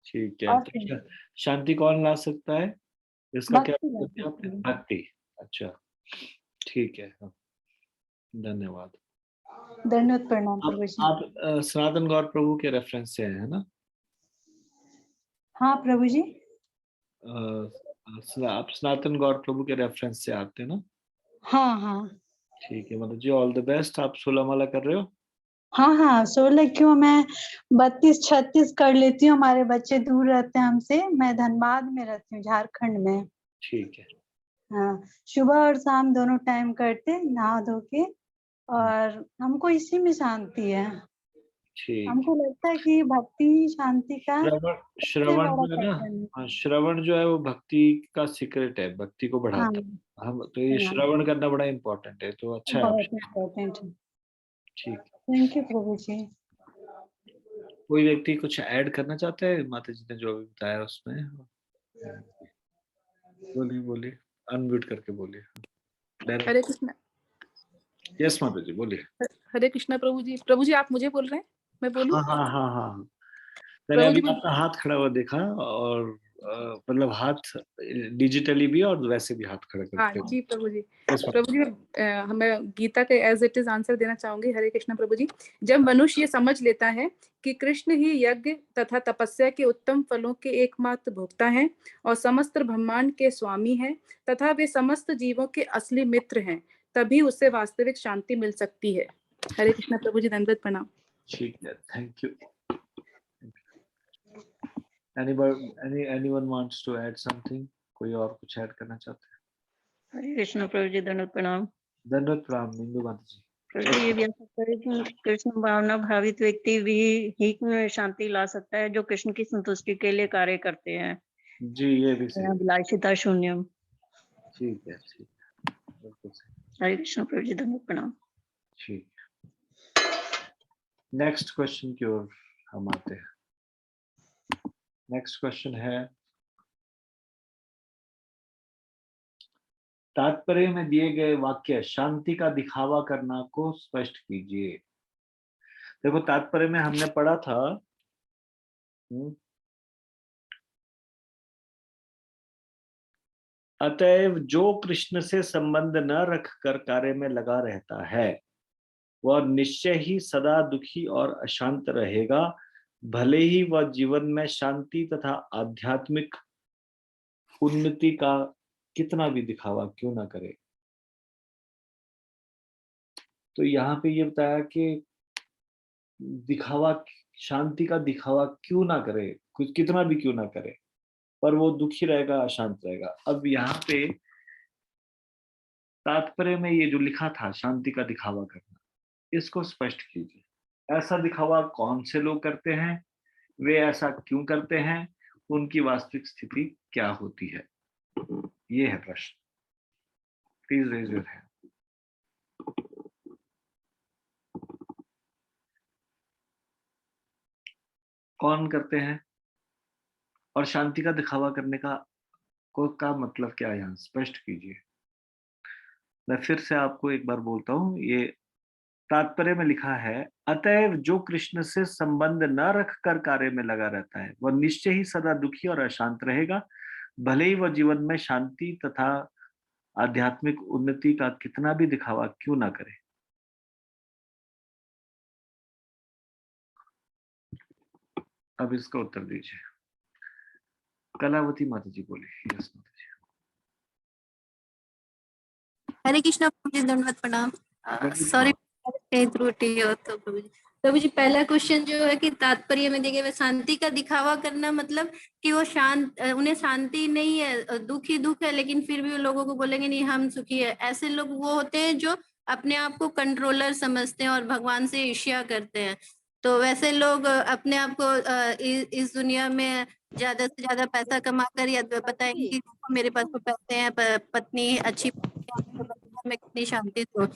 ठीक है, और तो शांति कौन ला सकता है, इसका क्या भक्ति ला मतलब है? सकती है। भक्ति। अच्छा, ठीक है, हाँ, धन्यवाद। धन्यवाद, प्रणाम प्रभु जी। आप सनातन गौर प्रभु के रेफरेंस से हैं ना? हाँ प्रभु जी। आप सनातन गौर प्रभु के रेफरेंस से आते हैं ना? हाँ हाँ ठीक है, मतलब जी ऑल द बेस्ट। आप 16 माला कर रहे हो? हाँ हाँ 16 क्यों, मैं 32-36 कर लेती हूँ। हमारे बच्चे दूर रहते हैं हमसे, मैं धनबाद में रहती हूँ, झारखंड में। ठीक है, हाँ, सुबह और शाम दोनों टाइम करते, नहा धो के, और हमको इसी में शांति है। ठीक। हमको लगता है कि भक्ति शांति का सबसे श्रवण बड़ा जो है ना, पैटर्न है। हाँ, श्रवण जो है वो भक्ति का सीक्रेट है, भक्ति को हाँ बढ़ाता है। हम तो ये हाँ, श्रवण करना बड़ा इम्पोर्टेंट है, तो अच्छा है आप। बहुत इम्पोर्टेंट है। ठीक। थैंक यू प्रभु जी। कोई व्यक्ति कुछ ऐड करना चाहता है माता जी ने जो भी बताया उसमें? बोलिए बोलिए, अनम्यूट करके बोलिए। हरे कृष्णा। यस माता जी बोलिए। हरे कृष्णा प्रभु जी। प्रभु जी आप मुझे बोल रहे हैं, मैं बोलूं? हाँ हाँ हाँ हाँ, मैंने प्रभु अभी जी आपका हाथ खड़ा हुआ देखा, और मतलब हाथ डिजिटली भी और वैसे भी हाथ खड़ा हाँ करते जी प्रभु जी। Yes, ma'am. प्रभु जी मैं गीता के एज इट इज आंसर देना चाहूंगी। हरे कृष्णा प्रभु जी। जब मनुष्य ये समझ लेता है कि कृष्ण ही यज्ञ तथा तपस्या के उत्तम फलों के एकमात्र भोक्ता हैं और समस्त ब्रह्मांड के स्वामी हैं तथा वे समस्त जीवों के असली मित्र हैं, तभी उसे वास्तविक शांति मिल सकती है। हरे कृष्णा प्रभु जी, दंडवत प्रणाम। ठीक है, thank you. anyone wants to add something? कोई और कुछ ऐड करना चाहते हैं? हरे कृष्ण प्रभु जी, दंडवत प्रणाम। धन्यवाद प्रणाम इंदु माता जी। प्रभु जी, ये भी ऐसा करें कि कृष्ण भावना भावित व्यक्ति भी ही शांति ला सकता है जो कृष्ण की संतुष्टि के लिए कार्य करते हैं। जी ये भी सही है। अभिलाषिता शून्यम। ठीक है, ठीक है, बिल्कुल सही। हरे कृष्ण प्रभु जी, दंडवत प्रणाम। ठीक, नेक्स्ट क्वेश्चन की ओर हम आते हैं। नेक्स्ट क्वेश्चन है, तात्पर्य में दिए गए वाक्य शांति का दिखावा करना को स्पष्ट कीजिए। देखो तात्पर्य में हमने पढ़ा था अतएव जो कृष्ण से संबंध न रखकर कार्य में लगा रहता है वह निश्चय ही सदा दुखी और अशांत रहेगा, भले ही वह जीवन में शांति तथा आध्यात्मिक उन्नति का कितना भी दिखावा क्यों ना करे। तो यहाँ पे ये बताया कि दिखावा, शांति का दिखावा क्यों ना करे, कुछ कितना भी क्यों ना करे, पर वो दुखी रहेगा, अशांत रहेगा। अब यहाँ पे तात्पर्य में ये जो लिखा था शांति का दिखावा करना, इसको स्पष्ट कीजिए। ऐसा दिखावा कौन से लोग करते हैं, वे ऐसा क्यों करते हैं, उनकी वास्तविक स्थिति क्या होती है, ये है प्रश्न। Please raise your hand. कौन करते हैं और शांति का दिखावा करने का मतलब क्या है, यहाँ स्पष्ट कीजिए। मैं फिर से आपको एक बार बोलता हूँ, ये तात्पर्य में लिखा है अतएव जो कृष्ण से संबंध न रखकर कार्य में लगा रहता है वह निश्चय ही सदा दुखी और अशांत रहेगा, भले ही वह जीवन में शांति तथा आध्यात्मिक उन्नति का कितना भी दिखावा क्यों ना करे। अब इसका उत्तर दीजिए। कलावती माता जी बोली। यस माता जी। हरे कृष्णा प्रभु जी, दंडवत प्रणाम। सॉरी त्रुटि हो तो प्रभु जी पहला क्वेश्चन जो है कि तात्पर्य में दिए गए शांति का दिखावा करना मतलब कि वो शांत, उन्हें शांति नहीं है, दुख ही दुख है, लेकिन फिर भी वो लोगों को बोलेंगे नहीं हम सुखी है। ऐसे लोग वो होते हैं जो अपने आप को कंट्रोलर समझते हैं और भगवान से ईर्ष्या करते हैं। तो वैसे लोग अपने आप को इस दुनिया में ज्यादा से ज्यादा पैसा कमा कर या बताएंगे कि मेरे पास तो पैसे हैं, पत्नी अच्छी में कितनी शांति तो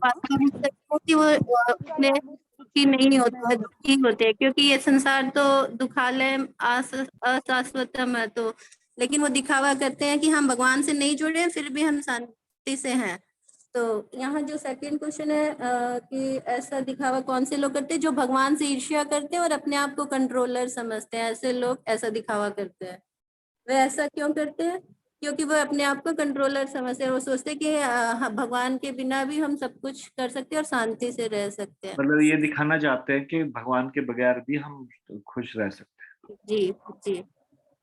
कि वो अपने दुखी नहीं होता है, दुखी होते हैं, क्योंकि ये संसार तो दुखालय अशाश्वतम है। तो लेकिन वो दिखावा करते हैं कि हम भगवान से नहीं जुड़े फिर भी हम शांति से हैं। तो यहाँ जो सेकंड क्वेश्चन है कि ऐसा दिखावा कौन से लोग करते हैं जो भगवान से ईर्ष्या करते हैं और अपने आप को कंट्रोलर समझते हैं, ऐसे लोग ऐसा दिखावा करते हैं। वे ऐसा क्यों करते हैं? क्योंकि वो अपने आप को कंट्रोलर समझते हैं, वो सोचते हैं कि भगवान के बिना भी हम सब कुछ कर सकते हैं और शांति से रह सकते हैं। मतलब ये दिखाना चाहते हैं कि भगवान के बगैर भी हम खुश रह सकते हैं। जी जी।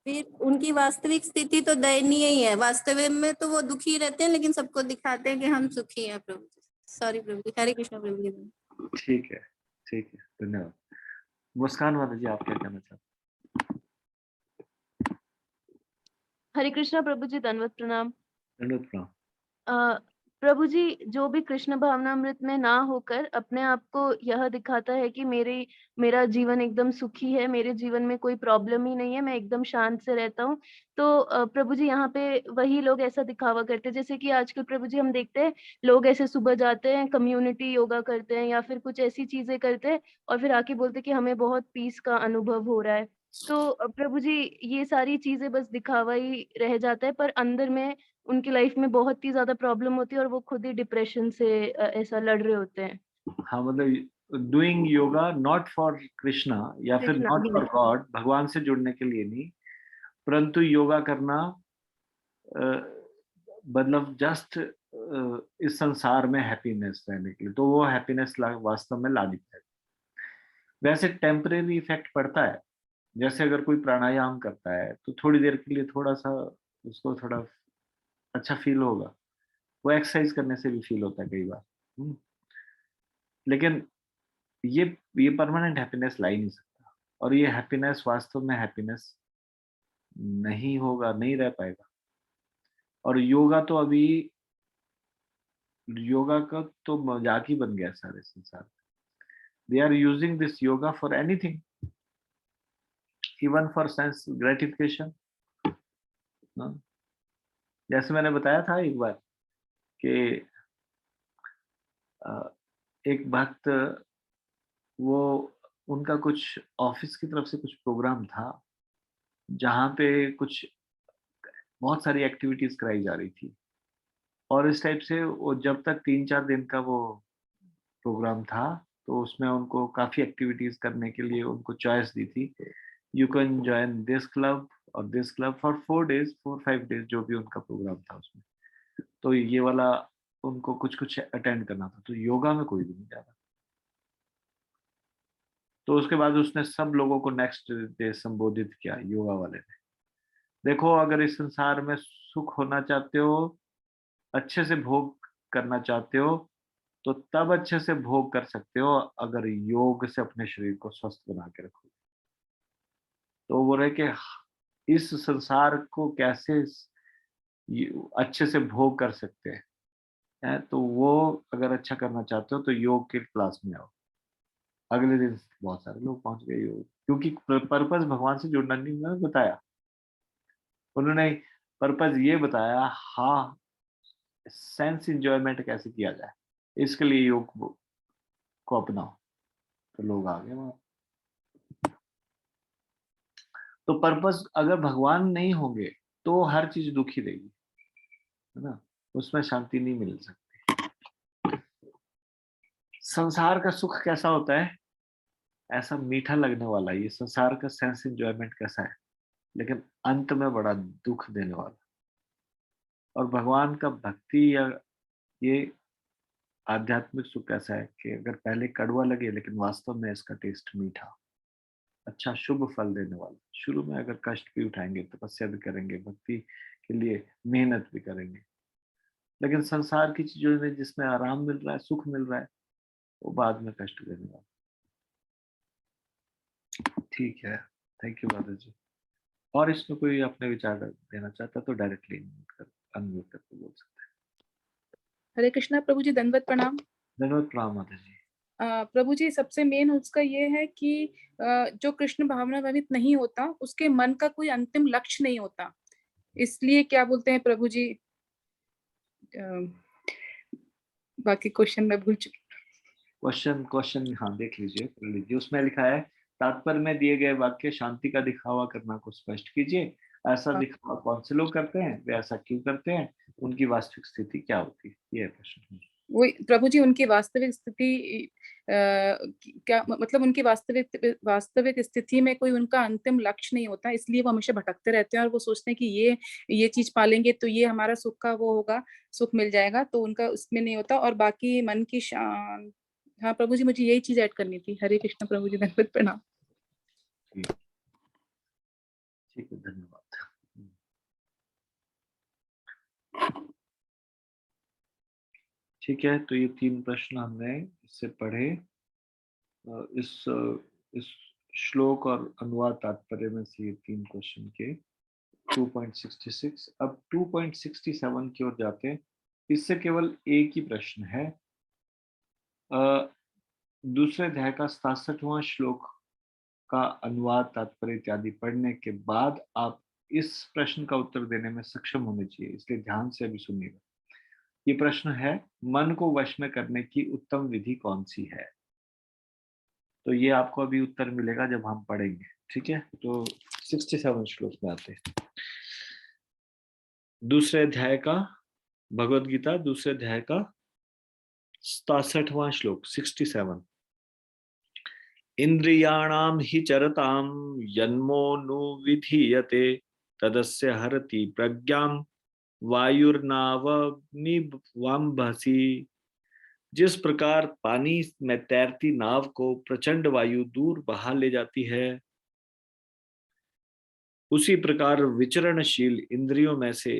फिर उनकी वास्तविक स्थिति तो दयनीय ही है, वास्तविक में तो वो दुखी रहते हैं लेकिन सबको दिखाते हैं कि हम सुखी हैं। प्रभु जी, सॉरी प्रभु जी, हरे कृष्ण प्रभु जी। ठीक है, धन्यवाद। मुस्कान माता जी, आप क्या कहना चाहते हैं? हरे कृष्णा प्रभु जी, दंडवत प्रणाम। दंडवत प्रणाम। प्रभु जी, जो भी कृष्ण भावनामृत में ना होकर अपने आप को यह दिखाता है कि मेरा जीवन एकदम सुखी है, मेरे जीवन में कोई प्रॉब्लम ही नहीं है, मैं एकदम शांत से रहता हूँ, तो प्रभु जी यहाँ पे वही लोग ऐसा दिखावा करते हैं। जैसे कि आजकल प्रभु जी हम देखते हैं लोग ऐसे सुबह जाते हैं, कम्युनिटी योगा करते हैं या फिर कुछ ऐसी चीजें करते हैं और फिर आके बोलते हैं कि हमें बहुत पीस का अनुभव हो रहा है। तो प्रभु जी ये सारी चीजें बस दिखावा ही रह जाता है, पर अंदर में उनकी लाइफ में बहुत ही ज्यादा प्रॉब्लम होती है और वो खुद ही डिप्रेशन से ऐसा लड़ रहे होते हैं। हाँ, मतलब doing yoga not for Krishna या फिर कृष्णा, नॉट जी। फॉर गॉड, भगवान से जुड़ने के लिए नहीं, परंतु योगा करना मतलब जस्ट इस संसार में हैप्पीनेस रहने के लिए, तो वो हैप्पीनेस वास्तव में ला नहीं पाएगा। वैसे टेम्परेरी इफेक्ट पड़ता है, जैसे अगर कोई प्राणायाम करता है तो थोड़ी देर के लिए थोड़ा सा उसको थोड़ा अच्छा फील होगा, वो एक्सरसाइज करने से भी फील होता है कई बार। लेकिन ये परमानेंट हैप्पीनेस ला ही नहीं सकता, और ये हैप्पीनेस वास्तव में हैप्पीनेस नहीं होगा, नहीं रह पाएगा। और योगा तो अभी, योगा का तो मजाक ही बन गया सारे संसार में। They are using this yoga for anything, even for sense gratification. जैसे मैंने बताया था एक बार कि एक भक्त, वो उनका कुछ ऑफिस की तरफ से कुछ प्रोग्राम था जहाँ पे कुछ बहुत सारी एक्टिविटीज कराई जा रही थी, और इस टाइप से वो जब तक 3-4 दिन का वो प्रोग्राम था तो उसमें उनको काफी एक्टिविटीज करने के लिए उनको चॉइस दी थी, you can join this club और दिस क्लब फॉर 4 5 डेज, जो भी उनका प्रोग्राम था उसमें। तो ये वाला उनको कुछ अटेंड करना था, तो योगा में कोई भी नहीं जा रहा। तो उसके बाद उसने सब लोगों को नेक्स्ट डे संबोधित किया योगा वाले ने, देखो अगर इस संसार में सुख होना चाहते हो, अच्छे से भोग करना चाहते हो, तो तब अच्छे से भोग कर सकते हो अगर योग से अपने शरीर को स्वस्थ बना के रखोगे। तो वो रहे कि इस संसार को कैसे अच्छे से भोग कर सकते हैं, तो वो अगर अच्छा करना चाहते हो तो योग के क्लास में आओ। अगले दिन बहुत सारे लोग पहुंच गए योग, क्योंकि पर्पस भगवान से जुड़ना नहीं उन्होंने बताया, उन्होंने पर्पस ये बताया हाँ सेंस इंजॉयमेंट कैसे किया जाए, इसके लिए योग को अपनाओ, तो लोग आ गए वहां। तो पर्पस अगर भगवान नहीं होंगे तो हर चीज दुखी रहेगी, है ना, उसमें शांति नहीं मिल सकती। संसार का सुख कैसा होता है, ऐसा मीठा लगने वाला, ये संसार का सेंस एंजॉयमेंट कैसा है, लेकिन अंत में बड़ा दुख देने वाला। और भगवान का भक्ति या ये आध्यात्मिक सुख कैसा है कि अगर पहले कड़वा लगे लेकिन वास्तव में इसका टेस्ट मीठा, अच्छा शुभ फल देने वाला। शुरू में अगर कष्ट भी उठाएंगे, तपस्या भी करेंगे, भक्ति के लिए मेहनत भी करेंगे, लेकिन संसार की चीजों में जिसमें आराम मिल रहा है, सुख मिल रहा है, वो बाद में कष्ट देने वाला। ठीक है, थैंक यू माता जी। और इसमें कोई अपने विचार देना चाहता तो डायरेक्टली अनम्यूट करके बोल सकते हैं। हरे कृष्णा प्रभु जी, दंडवत प्रणाम। दंडवत प्रणाम माता जी। प्रभु जी, सबसे मेन उसका ये है कि जो कृष्ण भावना भावित नहीं होता उसके मन का कोई अंतिम लक्ष्य नहीं होता, इसलिए क्या बोलते हैं प्रभु जी, बाकी क्वेश्चन मैं भूल चुकी। क्वेश्चन हाँ देख लीजिए, उसमें लिखा है तात्पर्य में दिए गए वाक्य शांति का दिखावा करना को स्पष्ट कीजिए, ऐसा दिखावा कौन से लोग करते हैं, वे ऐसा क्यों करते हैं, उनकी वास्तविक स्थिति क्या होती है, ये प्रश्न। वही प्रभु जी, उनकी वास्तविक स्थिति क्या मतलब, उनकी वास्तविक स्थिति में कोई उनका अंतिम लक्ष्य नहीं होता, इसलिए वो हमेशा भटकते रहते हैं और वो सोचते हैं कि ये चीज पालेंगे तो ये हमारा सुख का वो होगा, सुख मिल जाएगा, तो उनका उसमें नहीं होता। और बाकी मन की शांत। हाँ प्रभु जी, मुझे यही चीज ऐड करनी थी। हरे कृष्ण प्रभु जी, धन्यवाद, प्रणाम। ठीक है, धन्यवाद। ठीक है, तो ये 3 प्रश्न हमने इससे पढ़े। इस श्लोक और अनुवाद तात्पर्य में से ये 3 क्वेश्चन के 2.66। अब 2.67 की ओर जाते हैं। इससे केवल एक ही प्रश्न है। दूसरे अध्याय का 67वां श्लोक का अनुवाद तात्पर्य इत्यादि पढ़ने के बाद आप इस प्रश्न का उत्तर देने में सक्षम होने चाहिए, इसलिए ध्यान से अभी सुनिएगा। ये प्रश्न है, मन को वश में करने की उत्तम विधि कौन सी है? तो ये आपको अभी उत्तर मिलेगा जब हम पढ़ेंगे, ठीक है? तो 67 श्लोक में आते हैं। दूसरे अध्याय का, भगवद गीता दूसरे अध्याय का 67वां श्लोक 67। इंद्रियाणाम हि चरताम यन्मोनुविधीयते तदस्य हरति प्रज्ञाम वायुर्नावनिवंभसी। जिस प्रकार पानी में तैरती नाव को प्रचंड वायु दूर बहा ले जाती है, उसी प्रकार विचरणशील इंद्रियों में से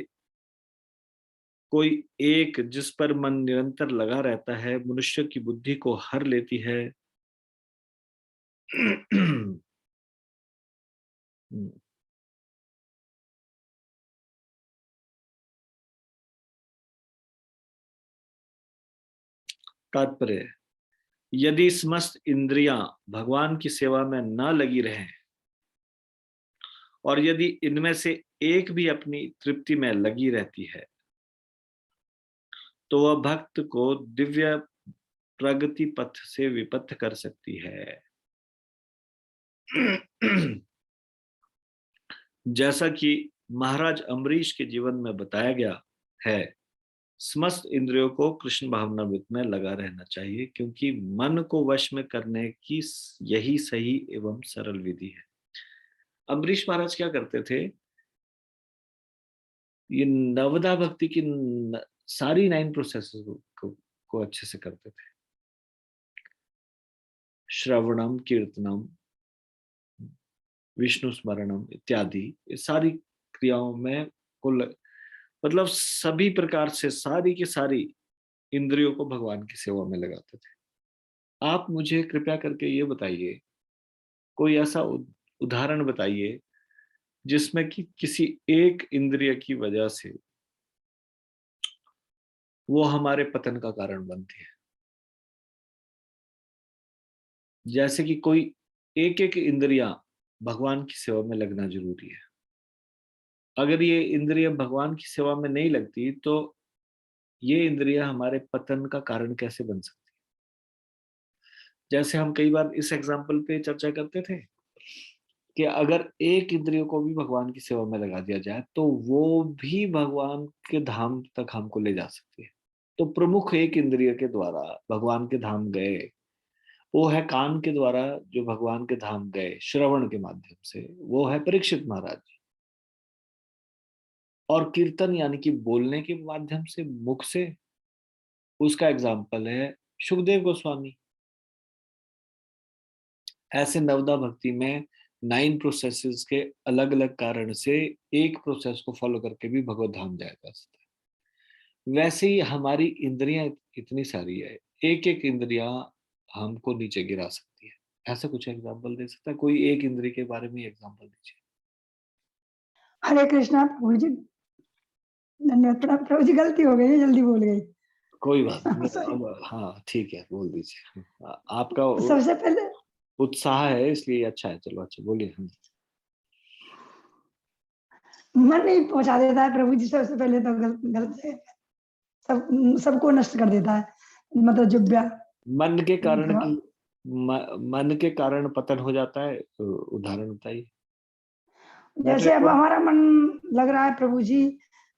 कोई एक जिस पर मन निरंतर लगा रहता है, मनुष्य की बुद्धि को हर लेती है। तात्पर्य, यदि समस्त इंद्रियां भगवान की सेवा में न लगी रहें और यदि इनमें से एक भी अपनी तृप्ति में लगी रहती है, तो वह भक्त को दिव्य प्रगति पथ से विपथ कर सकती है। जैसा कि महाराज अम्बरीश के जीवन में बताया गया है, समस्त इंद्रियों को कृष्ण भावनामृत में लगा रहना चाहिए, क्योंकि मन को वश में करने की यही सही एवं सरल विधि है। अम्बरीश महाराज क्या करते थे, ये नवदा भक्ति की सारी 9 प्रोसेसेस को अच्छे से करते थे। श्रवणम, कीर्तनम, विष्णु स्मरणम इत्यादि, ये सारी क्रियाओं में मतलब सभी प्रकार से सारी की सारी इंद्रियों को भगवान की सेवा में लगाते थे। आप मुझे कृपया करके ये बताइए, कोई ऐसा उदाहरण बताइए जिसमें कि किसी एक इंद्रिय की वजह से वो हमारे पतन का कारण बनती है। जैसे कि कोई एक इंद्रियां भगवान की सेवा में लगना जरूरी है। अगर ये इंद्रियां भगवान की सेवा में नहीं लगती तो ये इंद्रियां हमारे पतन का कारण कैसे बन सकती है? जैसे हम कई बार इस एग्जाम्पल पे चर्चा करते थे कि अगर एक इंद्रियों को भी भगवान की सेवा में लगा दिया जाए तो वो भी भगवान के धाम तक हमको ले जा सकती है। तो प्रमुख एक इंद्रिय के द्वारा भगवान के धाम गए, वो है कान के द्वारा जो भगवान के धाम गए श्रवण के माध्यम से, वो है परीक्षित महाराज जी। और कीर्तन यानी कि बोलने के माध्यम से, मुख से, उसका एग्जाम्पल है सुखदेव गोस्वामी। ऐसे नवदा भक्ति में 9 प्रोसेसेस के अलग अलग कारण से एक प्रोसेस को फॉलो करके भी भगवत धाम जाया जा सकता है। वैसे ही हमारी इंद्रियां इतनी सारी है, एक इंद्रियां हमको नीचे गिरा सकती है। ऐसा कुछ एग्जाम्पल दे सकता है कोई? एक इंद्रिय के बारे में एग्जाम्पल दीजिए। हरे कृष्णा प्रभु जी, धन्यवाद प्रभु जी, गलती हो गई, जल्दी बोल गई। कोई बात नहीं। हाँ ठीक है, बोल दीजिए। आपका सबसे पहले उत्साह है इसलिए अच्छा है। चलो अच्छा बोलिए। मन नहीं पहुंचा देता है प्रभु जी, सबसे पहले तो गलत है, सबको नष्ट कर देता है। मतलब जो मन के कारण पतन हो जाता है, उदाहरण बताइए। जैसे अब हमारा मन लग रहा है प्रभु जी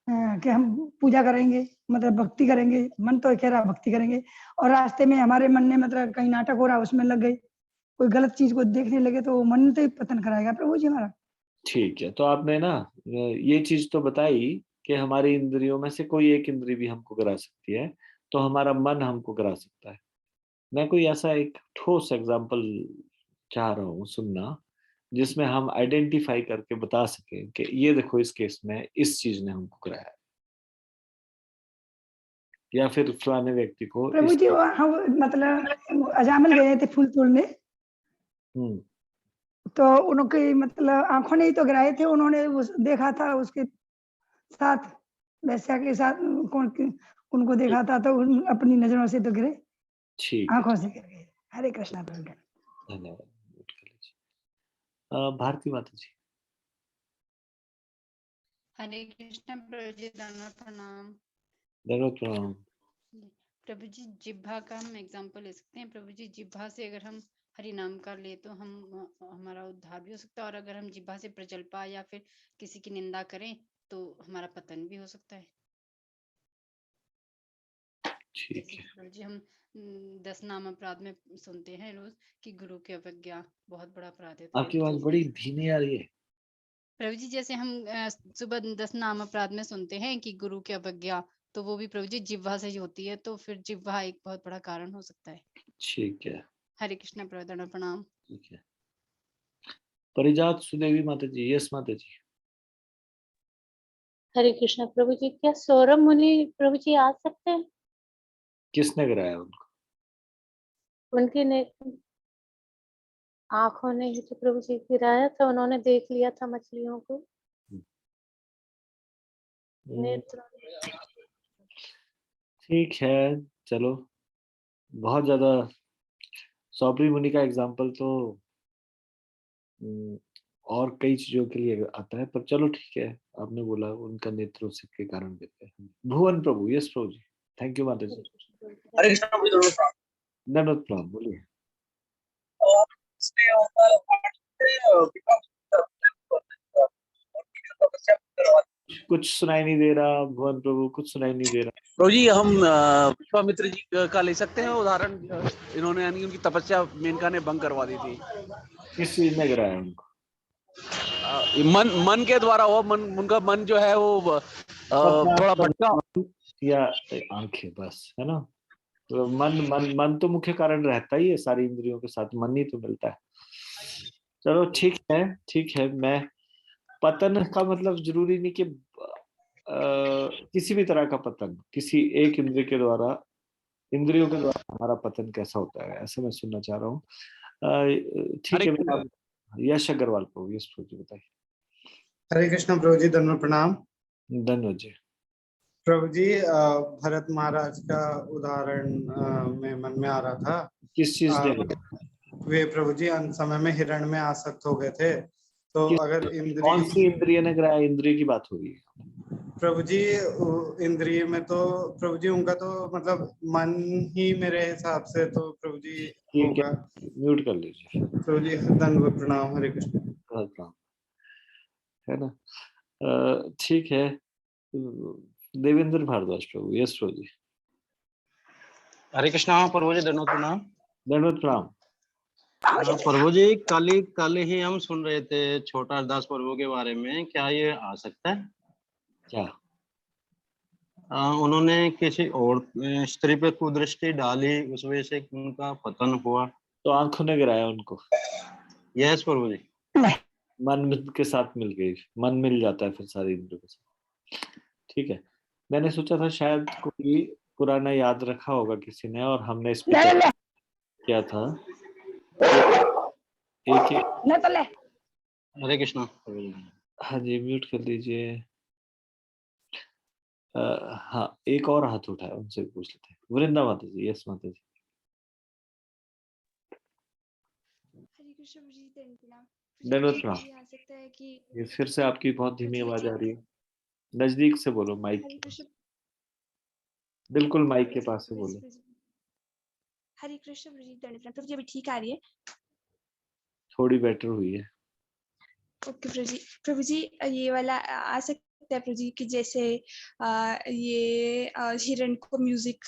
कि हम पूजा करेंगे, मतलब भक्ति करेंगे, मन तो कह रहा है भक्ति करेंगे, और रास्ते में हमारे मन ने मतलब कहीं नाटक हो रहा है उसमें लग गए, कोई गलत चीज को देखने लगे, तो मन तो ही पतन कराएगा प्रभु जी हमारा। ठीक है, तो आपने ना ये चीज तो बताई कि हमारी इंद्रियों में से कोई एक इंद्री भी हमको गिरा सकती है, तो हमारा मन हमको गिरा सकता है। मैं कोई ऐसा एक ठोस एग्जाम्पल चाह रहा हूँ सुनना, जिसमें हम आइडेंटिफाई करके बता सकें कि ये देखो इस केस में इस चीज ने हमको गिराया, या फिर फलाने व्यक्ति को प्रभु जी हम मतलब अजामिल गए थे फूल तोड़ने, तो उनकी मतलब आंखों ने ही तो गिराए थे, उन्होंने देखा था उसके साथ, वैश्या के साथ उनको देखा था, तो अपनी नजरों से तो गिरे, ठीक, आंखों से गिर गए। हरे कृष्णा प्रभु। धन्यवाद। भारती माता जी। हरे कृष्ण प्रभु जी, धन्यवाद प्रणाम। धन्यवाद प्रणाम। प्रभु जी, जिह्वा का हम एग्जांपल ले सकते हैं। प्रभु जी, जिह्वा से अगर हम हरि नाम का ले तो हमारा उद्धार भी हो सकता है, और अगर हम जिह्वा से प्रजल्पा या फिर किसी की निंदा करें तो हमारा पतन भी हो सकता है। ठीक है प्रभु जी, हम 10 नाम अपराध में सुनते हैं रोज कि गुरु की अवज्ञा बहुत बड़ा अपराध है। आपकी आवाज बड़ी धीमी आ रही है। प्रभु जी, जैसे हम सुबह 10 नाम अपराध में सुनते हैं कि गुरु की अवज्ञा, तो वो भी प्रभु जी जिह्वा से ही होती है, तो फिर जिह्वा एक बहुत बड़ा कारण हो सकता है। ठीक है, हरे कृष्ण प्रभु, प्रणाम। ठीक है। परिजात सुदेवी माता जी। यस माता जी। हरे कृष्ण प्रभु जी, क्या सौरभ मुनि प्रभु जी आ सकते हैं? किसने गिराया उनको? उनकी ने आंखों ने ही तो प्रभु जी गिराया था, उन्होंने देख लिया था मछलियों को। ठीक है, चलो। बहुत ज्यादा सौबरी मुनि का एग्जाम्पल तो और कई चीजों के लिए आता है, पर चलो ठीक है, आपने बोला उनका नेत्रों से के कारण देते हैं। भुवन प्रभु। यस प्रभु जी। थैंक यू माता जी। हरे कृष्ण प्रभु जी, धन्यवाद प्रणाम। बोलिए। कुछ सुनाई नहीं दे रहा भुवन प्रभु, कुछ सुनाई नहीं दे रहा। प्रभु जी, हम विश्वामित्र जी का ले सकते हैं उदाहरण। इन्होंने यानी उनकी तपस्या मेनका ने भंग करवा दी थी। किस चीज ने गिराया उनको? मन के द्वारा हो। उनका मन जो है वो थोड़ा भटका, या आंखें, बस, है ना। तो मन तो मुख्य कारण रहता ही है, सारी इंद्रियों के साथ मन ही तो मिलता है। चलो ठीक है, ठीक है। मैं पतन का मतलब जरूरी नहीं कि किसी भी तरह का पतन, किसी एक इंद्रिय के द्वारा, इंद्रियों के द्वारा हमारा पतन कैसा होता है, ऐसा मैं सुनना चाह रहा हूँ। ठीक है। यश अग्रवाल को यश प्रभु जी बताइए। हरे कृष्ण प्रभु जी, धन्यवाद प्रणाम। धन्यवाद जी। प्रभु जी, भरत महाराज का उदाहरण में मन में आ रहा था। किस चीज ने? वे प्रभु जी अंत समय में हिरण में आसक्त हो गए थे, तो अगर इंद्रिय, कौन सी इंद्रिय ने गिराया? इंद्रिय की बात हो रही है प्रभु जी। इंद्रिय में तो प्रभु जी उनका तो मतलब मन ही मेरे हिसाब से तो प्रभु जी होगा। म्यूट कर लीजिए प्रभु जी। धन्यवाद प्रणाम। हरे कृष्ण। प्रणाम, है ना। ठीक है। देवेंद्र भारद्वाज प्रभु। यस प्रभु जी। हरे कृष्णा प्रभु जी, धन्यवाद प्रणाम। धन्यवाद प्रणाम। प्रभु जी, कल ही हम सुन रहे थे छोटा दास प्रभु के बारे में, क्या ये आ सकता है? क्या? उन्होंने किसी और स्त्री पे कुदृष्टि डाली, उस वजह से उनका पतन हुआ। तो आंखों ने गिराया उनको? यस प्रभु जी। मन के साथ मिल गई, मन मिल जाता है फिर सारी इंद्रियों के साथ। ठीक है। मैंने सोचा था शायद कोई पुराना याद रखा होगा किसी ने, और हमने इस पे चर्चा किया था। एक हरे कृष्णा। हाँ जी, म्यूट कर लीजिए। हाँ, एक और हाथ उठाया, उनसे पूछ लेते हैं। वृंदा माता जी। यस माता जी। हरे कृष्ण जी, धन्यवाद प्रणाम। आ सकता है कि ये फिर से आपकी बहुत धीमी आवाज आ रही है, नजदीक से बोलो माइक। बिल्कुल माइक के पास से बोलो। हरे कृष्ण जी, प्रभु जी अभी ठीक आ रही है? थोड़ी बेटर हुई है। ओके प्रभु जी ये वाला आ सकता है प्रभु जी कि जैसे ये हिरण को म्यूजिक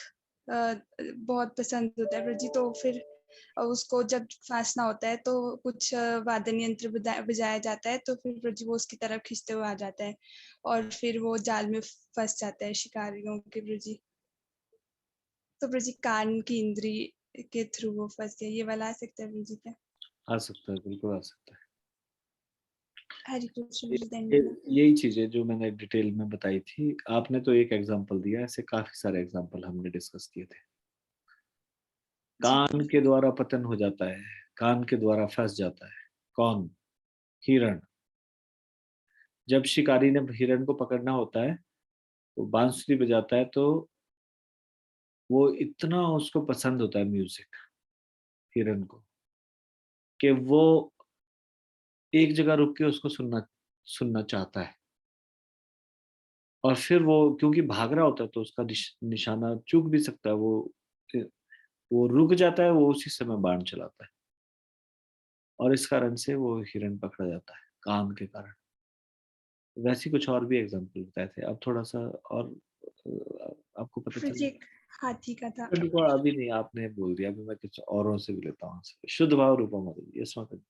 बहुत पसंद होता है प्रभु जी, तो फिर उसको जब फांसना होता है तो कुछ वाद्य यंत्र बजाया जाता है, तो फिर प्रभु जी वो उसकी तरफ खींचते हुए आ जाता है और फिर वो जाल में फंस जाता है शिकारियों के प्रभु जी। तो प्रभु जी कान की इंद्री के थ्रू वो फंस गया, ये वाला आ सकता है प्रभु जी क्या? आ सकता है, बिल्कुल आ सकता है। हरे कृष्ण प्रभु जी, ये- धन्यवाद। यही चीजें जो मैंने डिटेल में बताई थी, आपने तो एक एग्जांपल दिया, ऐसे काफी सारे एग्जांपल हमने डिस्कस किए थे। कान के द्वारा पतन हो जाता है, कान के द्वारा फंस जाता है। कौन? हिरण। जब शिकारी ने हिरण को पकड़ना होता है तो बांसुरी बजाता है, तो वो इतना उसको पसंद होता है म्यूजिक, हिरण को, कि वो एक जगह रुक के उसको सुनना सुनना चाहता है। और फिर वो क्योंकि भाग रहा होता है तो उसका निशाना चूक भी सकता है, वो रुक जाता है, वो उसी समय बाण चलाता है, और इस कारण से वो हिरण पकड़ा जाता है, कान के कारण। वैसे कुछ और भी एग्जांपल बताए थे। अब थोड़ा सा और आपको पता प्रभु चल जी एक हाथी का था। देखो, अभी नहीं, आपने बोल दिया, अभी मैं कुछ औरों से भी लेता हूँ। शुद्ध भाव रूपा माता जी, यस माता जी।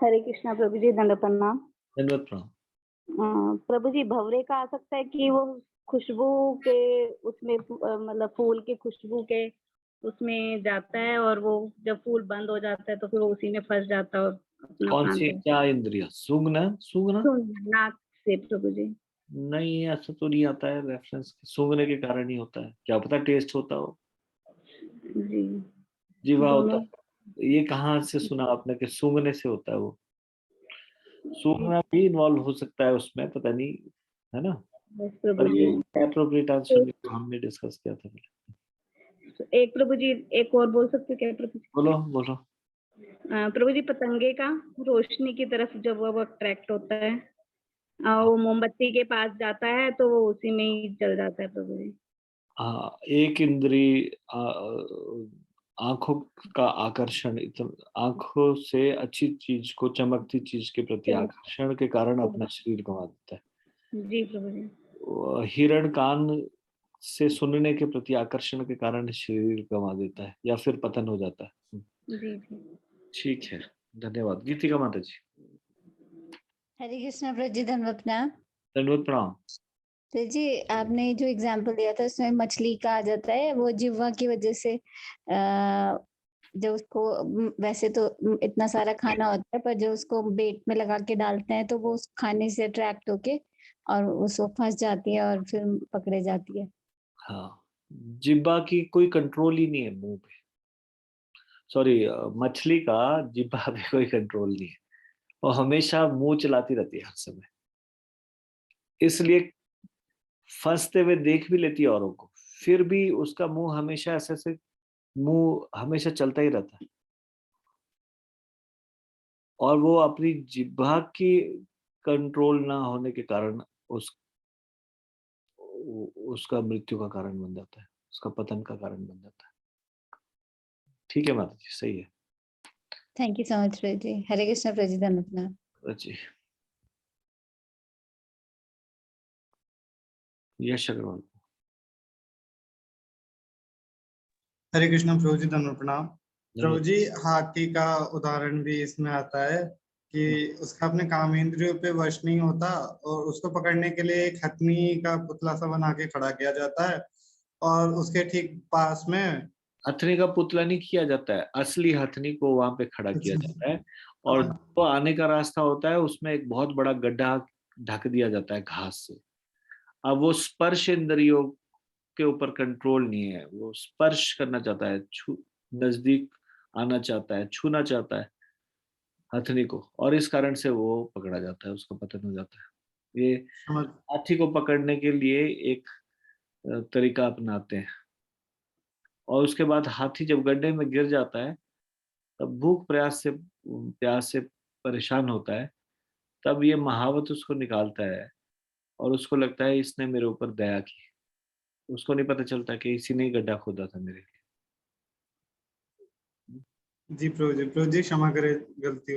हरे कृष्णा प्रभु जी, दंड प्रणाम। धन्यवाद प्रणाम। प्रभु जी भवरे का आ सकता है कि वो खुशबू के उसमें मतलब फूल के खुशबू के उसमें जाता है और वो जब फूल बंद हो जाता है तो फिर वो उसी में फंस जाता है और अपना कौन प्राण सी, त्याग क्या इंद्रिया? सूंघना? सूंघना? नाक से प्रभु जी। नहीं, ऐसा तो नहीं आता है रेफरेंस। सूंघने के कारण ही होता है, क्या पता टेस्ट होता हो, जी जीवा होता दोनों। है। ये कहाँ से सुना आपने कि सूंघने से होता है? वो सूंघना भी इन्वॉल्व हो सकता है उसमें, पता नहीं, है ना। बस प्रभु पर ये जी। एप्रोप्रिएट आंसर नहीं, तो हमने डिस्कस किया था पहले। एक प्रभु जी एक और बोल सकते हो क्या प्रभु जी? बोलो बोलो। प्रभु जी पतंगे का रोशनी की तरफ जब वो अट्रैक्ट होता है वो मोमबत्ती के पास जाता है तो वो उसी में ही जल जाता है प्रभु जी। हाँ, एक इंद्री आंखों का आकर्षण, आंखों से अच्छी चीज को, चमकती चीज के प्रति आकर्षण के कारण अपना शरीर गंवा देता है। जी प्रभु जी। हिरण कान से सुनने के प्रति आकर्षण के कारण शरीर गंवा देता है या फिर पतन हो जाता है। जी जी। ठीक है, धन्यवाद। गीतिका माता जी। हरे कृष्णा प्रभु जी, धन्यवाद प्रणाम। धन्यवाद प्रणाम। तो जी आपने जो एग्जाम्पल दिया था उसमें मछली का आ जाता है, वो जिह्वा की वजह से जब उसको वैसे तो इतना सारा खाना होता है, पर जब उसको बेट में लगा के डालते हैं तो वो उस खाने से अट्रैक्ट होके और उसको फंस जाती है और फिर पकड़े जाती है। हाँ, जिह्वा की कोई कंट्रोल ही नहीं है मुंह पे। सॉरी, मछली का जिह्वा पे कोई कंट्रोल नहीं है, वो हमेशा मुंह चलाती रहती है हर समय, इसलिए फंसते हुए देख भी लेती है औरों को, फिर भी उसका मुंह हमेशा ऐसे मुंह हमेशा चलता ही रहता है। और वो अपनी जिह्वा की कंट्रोल ना होने के कारण उसका मृत्यु का कारण बन जाता है, उसका पतन का कारण बन जाता है। ठीक है माता जी, सही है। थैंक यू सो मच प्रभु जी। हरे कृष्णा प्रभु जी, धन्यवाद जी। यश अग्रवाल। हरे कृष्णा प्रभु जी, धन्यवाद प्रणाम। प्रभु जी हाथी का उदाहरण भी इसमें आता है कि उसका अपने कामेंद्रियों पे वश नहीं होता और उसको पकड़ने के लिए एक हथनी का पुतला सा बना के खड़ा किया जाता है और उसके ठीक पास में हथनी का पुतला नहीं किया जाता है, असली हथनी को वहां पे खड़ा किया जाता है, और जो आने का रास्ता होता है उसमें एक बहुत बड़ा गड्ढा ढक दिया जाता है घास से। अब वो स्पर्श इंद्रियों के ऊपर कंट्रोल नहीं है, वो स्पर्श करना चाहता है, नजदीक आना चाहता है, छूना चाहता है हथनी को, और इस कारण से वो पकड़ा जाता है, उसका पतन हो जाता है। ये हाथी को पकड़ने के लिए एक तरीका अपनाते हैं, और उसके बाद हाथी जब गड्ढे में गिर जाता है तब भूख प्यास से परेशान होता है, तब ये महावत उसको निकालता है और उसको लगता है इसने मेरे ऊपर दया की। उसको नहीं पता चलता कि इसी ने गड्ढा खोदा था मेरे लिए। जी प्रभु जी क्षमा करे, गलती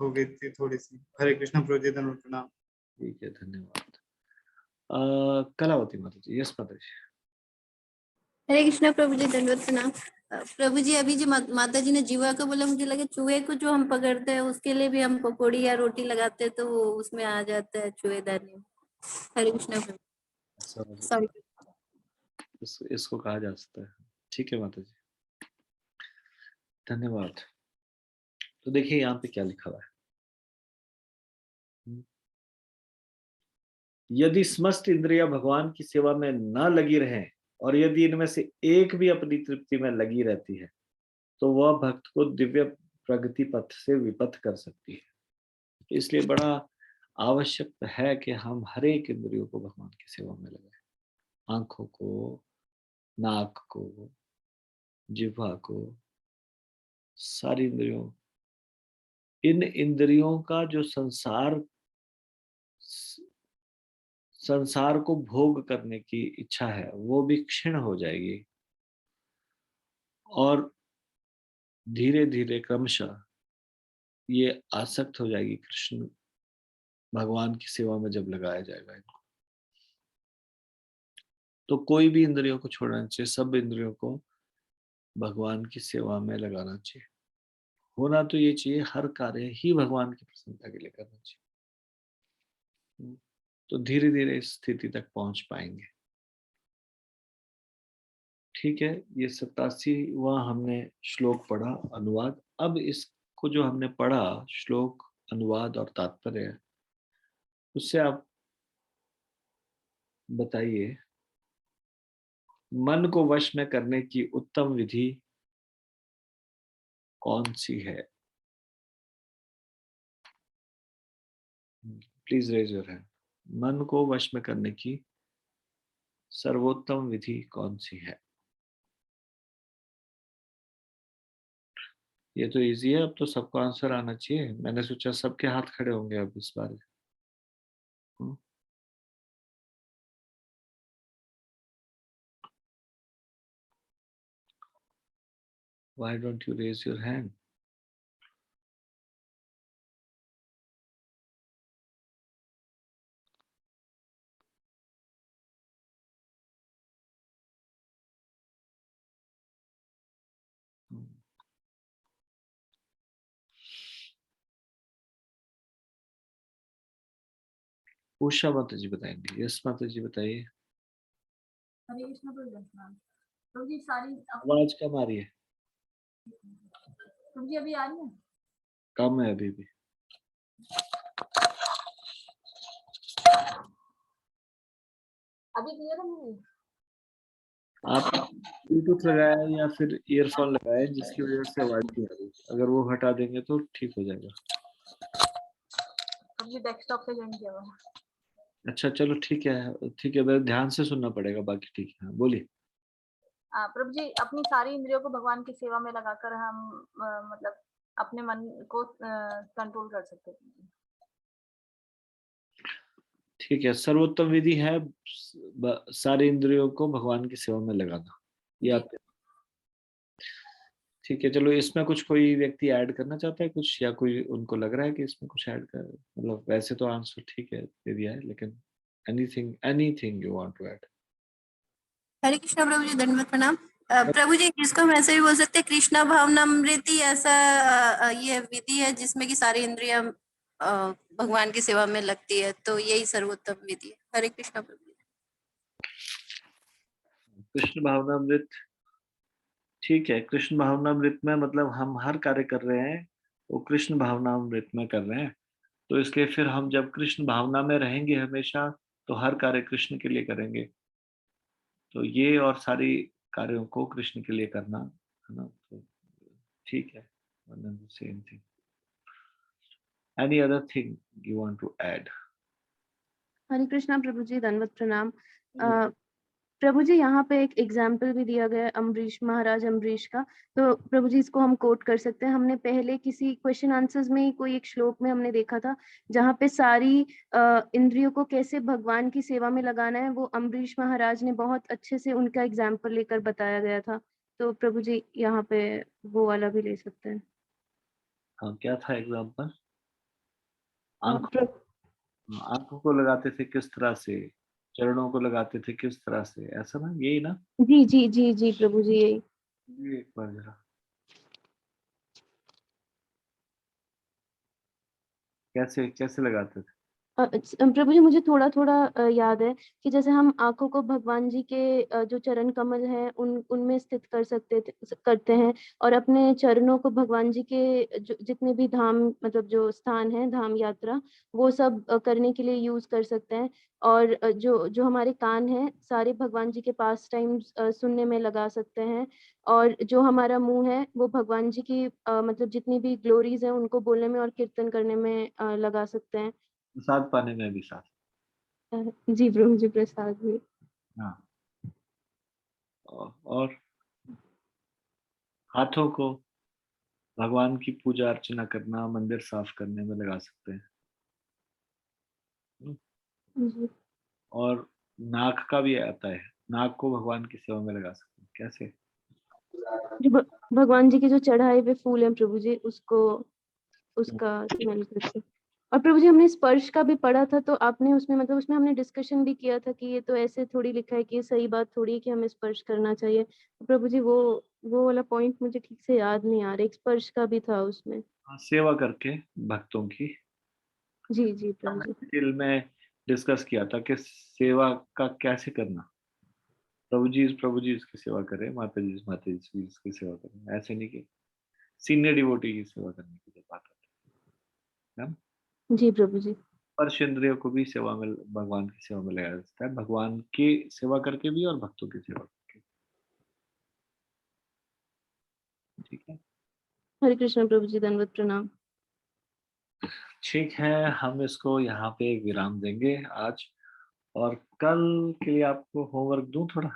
हो गई थी थोड़ी सी। हरे कृष्णा प्रभु जी, धन्यवाद प्रणाम। ठीक है, धन्यवाद। कलावती माता जी। यस माता जी। हरे कृष्णा प्रभु जी, दंडवत प्रणाम। प्रभु जी, अभी जो माता जी ने जीवा का बोला, मुझे लगा चूहे को जो हम पकड़ते हैं उसके लिए भी हम पकौड़ी या रोटी लगाते हैं तो वो उसमें आ जाता है चूहेदानी। हरे कृष्णा प्रभु, सॉरी। इसको कहा जा सकता है। ठीक है माता जी, धन्यवाद। तो देखिए यहाँ पे क्या लिखा हुआ है। यदि समस्त इंद्रियां भगवान की सेवा में न लगी रहें और यदि इनमें से एक भी अपनी तृप्ति में लगी रहती है तो वह भक्त को दिव्य प्रगति पथ से विपथ कर सकती है। इसलिए बड़ा आवश्यक है कि हम हर एक इंद्रियों को भगवान की सेवा में लगाएं। आंखों को, नाक को, जिह्वा को, सारी इंद्रियों। इन इंद्रियों का जो संसार को भोग करने की इच्छा है वो भी क्षीण हो जाएगी और धीरे धीरे क्रमशः ये आसक्त हो जाएगी कृष्ण भगवान की सेवा में जब लगाया जाएगा इनको। तो कोई भी इंद्रियों को छोड़ना चाहिए, सब इंद्रियों को भगवान की सेवा में लगाना चाहिए। होना तो ये चाहिए हर कार्य ही भगवान की प्रसन्नता के लिए करना चाहिए। तो धीरे धीरे इस स्थिति तक पहुंच पाएंगे। ठीक है, ये 87वां हमने श्लोक पढ़ा, अनुवाद। अब इसको जो हमने पढ़ा श्लोक, अनुवाद और तात्पर्य, उससे आप बताइए मन को वश में करने की उत्तम विधि कौन सी है? Please raise your hand. मन को वश में करने की सर्वोत्तम विधि कौन सी है? ये तो इजी है, अब तो सबको आंसर आना चाहिए। मैंने सोचा सबके हाथ खड़े होंगे अब इस बार। Why don't you raise your hand? Usha माता जी बताएंगे। यस माता जी बताइए। हरे कृष्ण प्रभु जी, सारी आवाज कम आ रही है। प्रभु जी अभी आ रही है? कम है अभी भी। अभी क्लियर है मेरी? आप ब्लूटूथ लगाया या फिर ईयरफोन लगाया जिसकी वजह से आवाज नहीं आ रही। अगर वो हटा देंगे तो ठीक हो जाएगा। अभी डेस्कटॉप पे ज्वाइन किया हुआ। अच्छा चलो ठीक है, ठीक है, मेरे ध्यान से सुनना पड़ेगा, बाकी ठीक है। बोलिए। प्रभु जी, अपनी सारी इंद्रियों को भगवान की सेवा में लगाकर हम मतलब अपने मन को कंट्रोल कर सकते हैं। ठीक है, सर्वोत्तम विधि है सारे इंद्रियों को भगवान की सेवा में लगाना। ये आपके ठीक है। चलो, इसमें कुछ कोई व्यक्ति ऐड करना चाहता है कुछ, या कोई उनको लग रहा है कि इसमें कुछ ऐड कर, मतलब वैसे तो आंसर ठीक है दे दिया है, लेकिन anything you want to add? Hare Krishna प्रभु जी, दंडवत प्रणाम। प्रभु जी, इसको हम ऐसे भी बोल सकते हैं कृष्णा भावनामृत ही ऐसा ये विधि है जिसमें कि सारी इंद्रियां भगवान की सेवा में लगती है, तो यही सर्वोत्तम विधि है। हरे कृष्णा प्रभु जी। कृष्ण भावनामृत, ठीक है। कृष्ण भावनामृत में मतलब हम हर कार्य कर रहे हैं वो कृष्ण भावनामृत में कर रहे हैं, तो इसलिए फिर हम जब कृष्ण भावना में रहेंगे हमेशा तो हर कार्य कृष्ण के लिए करेंगे। तो ये और सारी कार्यों को कृष्ण के लिए करना है ना, तो ठीक है। Same thing. Any other thing you want to add? Hare Krishna प्रभु जी, दंडवत प्रणाम। प्रभु जी, यहाँ पे एक एग्जाम्पल भी दिया गया है अम्बरीश महाराज अम्बरीश का, तो प्रभु जी इसको हम कोट कर सकते हैं। हमने पहले किसी क्वेश्चन आंसर्स में कोई एक श्लोक में हमने देखा था जहाँ पे सारी इंद्रियों को कैसे भगवान की सेवा में लगाना है, वो अम्बरीश महाराज ने बहुत अच्छे से उनका एग्जाम्पल लेकर बताया गया था। तो प्रभु जी यहाँ पे वो वाला भी ले सकते हैं। हाँ, क्या था एग्जाम्पल? आंखों को लगाते थे किस तरह से, चरणों को लगाते थे किस तरह से, ऐसा ना, यही ना? जी जी जी जी प्रभु जी, यही। ये एक बार जरा कैसे कैसे लगाते थे? प्रभु जी मुझे थोड़ा थोड़ा याद है कि जैसे हम आंखों को भगवान जी के जो चरण कमल है उनमें स्थित करते हैं, और अपने चरणों को भगवान जी के जितने भी धाम, मतलब जो स्थान है, धाम यात्रा, वो सब करने के लिए यूज कर सकते हैं। और जो जो हमारे कान हैं सारे भगवान जी के पास टाइम सुनने में लगा सकते हैं। और जो हमारा मुंह है वो भगवान जी की मतलब जितनी भी ग्लोरीज हैं उनको बोलने में और कीर्तन करने में लगा सकते हैं। प्रसाद पाने में भी साथ। जी प्रभु जी, प्रसाद भी। हाँ, और हाथों को भगवान की पूजा अर्चना करना, मंदिर साफ करने में लगा सकते हैं। जी। और नाक का भी आता है, नाक को भगवान की सेवा में लगा सकते हैं। कैसे? जो भगवान जी के जो चढ़ाए हुए फूल हैं प्रभु जी, उसका स्मेल करके। और प्रभु जी हमने स्पर्श का भी पढ़ा था, तो आपने उसमें मतलब उसमें हमने डिस्कशन भी किया था कि ये तो ऐसे थोड़ी लिखा है कि ये सही बात थोड़ी है कि हमें स्पर्श करना चाहिए। तो प्रभु जी वो वाला पॉइंट मुझे ठीक से याद नहीं आ रहा, एक स्पर्श का भी था उसमें। हाँ, सेवा करके भक्तों की। जी जी प्रभु जी। डिटेल में डिस्कस किया था कि सेवा का कैसे करना। प्रभु जी इसकी सेवा करें, माता जी इसकी सेवा करें, ऐसे नहीं कि सीनियर डिवोटी की सेवा करने की बात आती है ना? जी प्रभु जी। स्पर्श इंद्रियों को भी सेवा में, भगवान की सेवा में लगाया जाता है, भगवान की सेवा करके भी और भक्तों की सेवा करके। ठीक है, हरे कृष्ण प्रभु जी, दंडवत प्रणाम। ठीक है, हम इसको यहाँ पे एक विराम देंगे आज, और कल के लिए आपको होमवर्क दूं थोड़ा?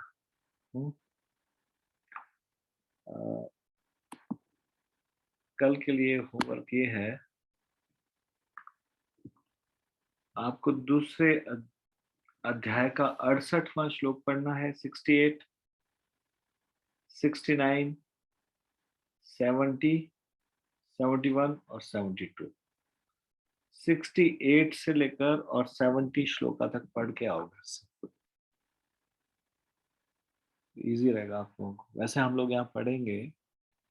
कल के लिए होमवर्क ये है, आपको दूसरे अध्याय का 68वां श्लोक पढ़ना है। 68, 69, 70, 71 और 72। 68 से लेकर और 70 श्लोका तक पढ़ के आओ घर से, इजी रहेगा आप लोगों को। वैसे हम लोग यहाँ पढ़ेंगे,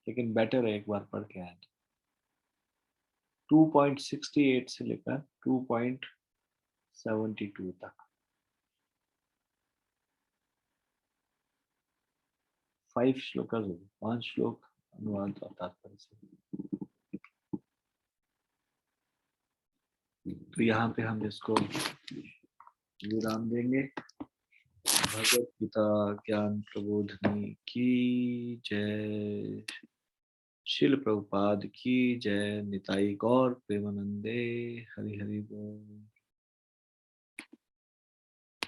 लेकिन बेटर है एक बार पढ़ के आए। 2.68 से लेकर 2.72 तक 5 श्लोकास हो गए, 5 श्लोक अनुवाद और तात्पर्य से। तो यहाँ पे हम इसको विराम देंगे। भगवत गीता ज्ञान प्रबोधिनी की जय, शिल प्रभुपाद की जय, निताई गौर प्रेमानंदे, हरि हरि बोल।